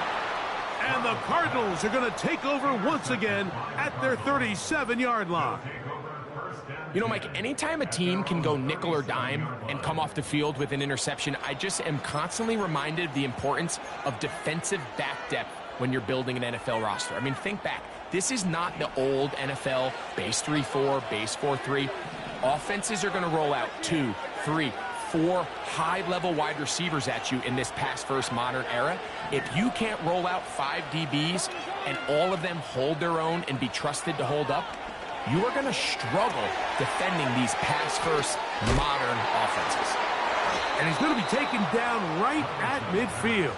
And the Cardinals are going to take over once again at their 37-yard line. You know, Mike, anytime a team can go nickel or dime and come off the field with an interception, I just am constantly reminded of the importance of defensive back depth when you're building an NFL roster. I mean, think back. This is not the old NFL base 3-4, base 4-3. Offenses are going to roll out 2, 3, 4 high-level wide receivers at you in this pass-first modern era. If you can't roll out 5 DBs and all of them hold their own and be trusted to hold up, you are going to struggle defending these pass-first modern offenses. And he's going to be taken down right at midfield.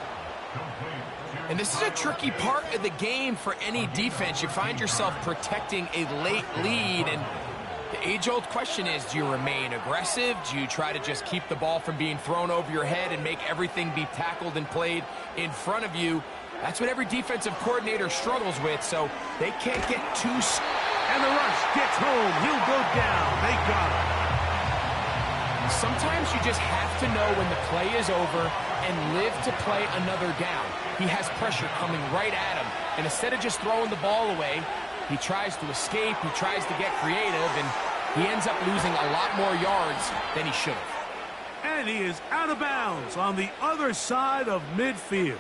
And this is a tricky part of the game for any defense. You find yourself protecting a late lead, and the age-old question is, do you remain aggressive? Do you try to just keep the ball from being thrown over your head and make everything be tackled and played in front of you? That's what every defensive coordinator struggles with, so they can't get too... And the rush gets home. He'll go down. They got him. Sometimes you just have to know when the play is over and live to play another down. He has pressure coming right at him, and instead of just throwing the ball away, he tries to escape, he tries to get creative, and he ends up losing a lot more yards than he should have. And he is out of bounds on the other side of midfield.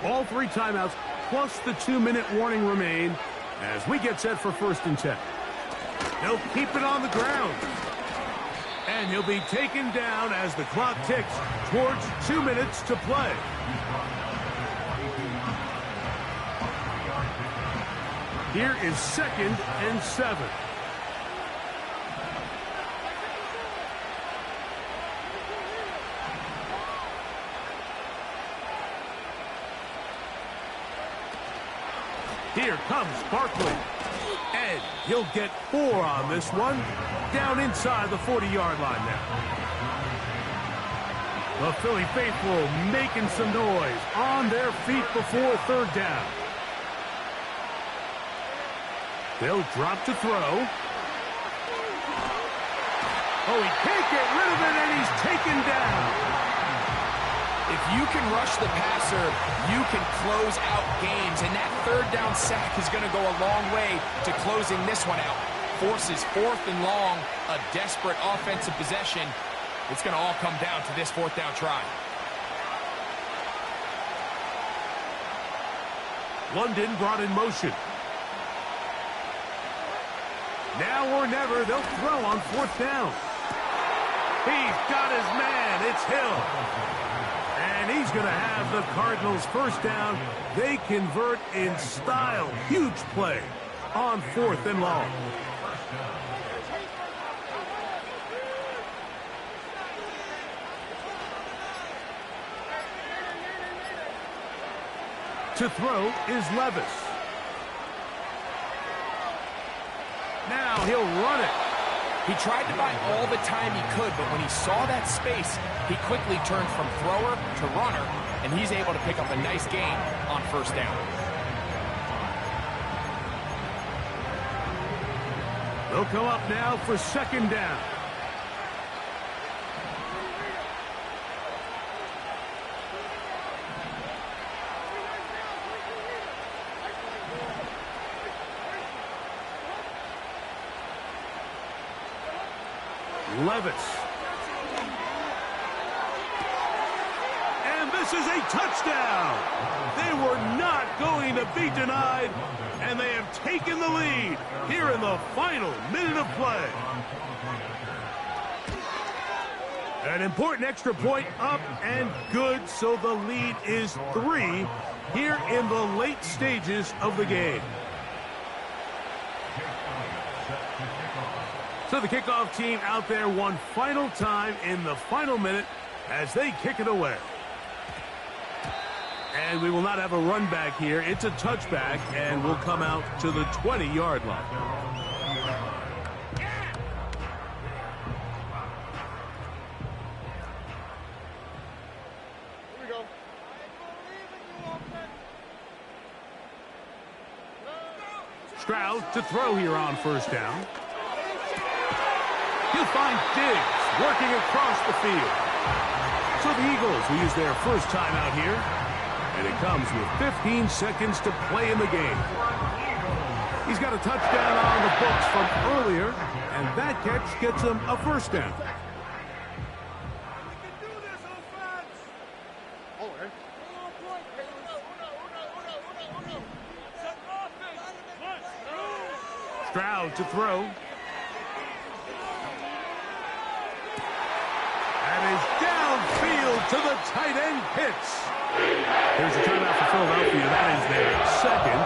All 3 timeouts plus the 2-minute warning remain as we get set for 1st and 10. He'll keep it on the ground. And he'll be taken down as the clock ticks towards 2 minutes to play. Here is 2nd and 7. Here comes Barkley. And he'll get 4 on this one. Down inside the 40-yard line now. The Philly faithful making some noise on their feet before 3rd down. They'll drop to throw. Oh, he can't get rid of it, and he's taken down. If you can rush the passer, you can close out games, and that 3rd down sack is going to go a long way to closing this one out. Forces 4th and long, a desperate offensive possession. It's going to all come down to this 4th down try. London brought in motion. Now or never, they'll throw on 4th down. He's got his man. It's Hill. And he's going to have the Cardinals 1st down. They convert in style. Huge play on 4th and long. To throw is Levis. Now he'll run it. He tried to buy all the time he could, but when he saw that space, he quickly turned from thrower to runner, and he's able to pick up a nice gain on first down. They'll come up now for second down. Levis. And this is a touchdown. They were not going to be denied, and they have taken the lead here in the final minute of play. An important extra point up and good, so the lead is 3 here in the late stages of the game. So the kickoff team out there one final time in the final minute as they kick it away. And we will not have a run back here. It's a touchback, and we'll come out to the 20-yard line. Here we go. Stroud to throw here on first down. He'll find Diggs working across the field. So the Eagles will use their first time out here. And it comes with 15 seconds to play in the game. He's got a touchdown on the books from earlier, and that catch gets him a first down. Stroud to throw. And is downfield to the tight end Pitts. Here's a timeout for Philadelphia. That is their second.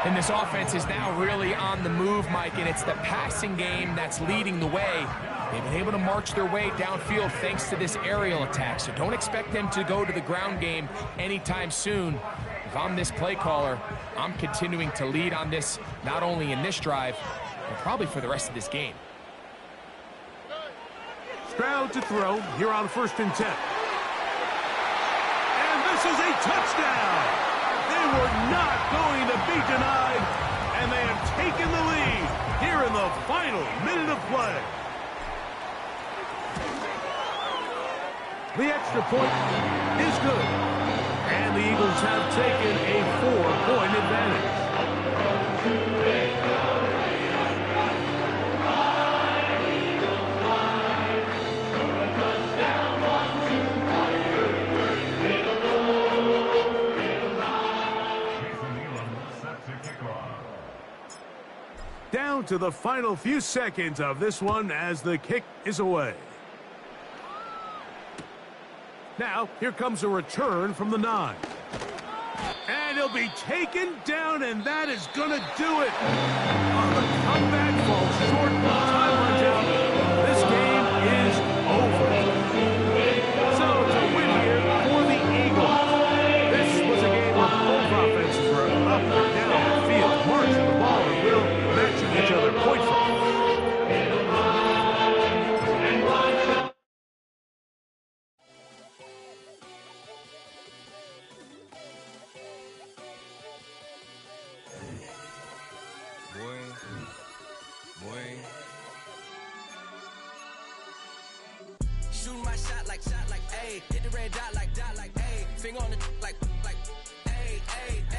And this offense is now really on the move, Mike, and it's the passing game that's leading the way. They've been able to march their way downfield thanks to this aerial attack, so don't expect them to go to the ground game anytime soon. If I'm this play caller, I'm continuing to lead on this, not only in this drive, but probably for the rest of this game. Stroud to throw here on first and 10. This is a touchdown. They were not going to be denied, and they have taken the lead here in the final minute of play. The extra point is good, and the Eagles have taken a 4-point advantage. Down to the final few seconds of this one as the kick is away. Now, here comes a return from the 9. And he'll be taken down, and that is going to do it. Oh, the comeback falls short. Time runs out. This game is over. So, it's a win here for the Eagles. This was a game where both offenses were up and down the field, marching the ball and will matching each other point for. Shooting my shot like, ayy. Hit the red dot like, ayy. Finger on the like, ayy, ayy.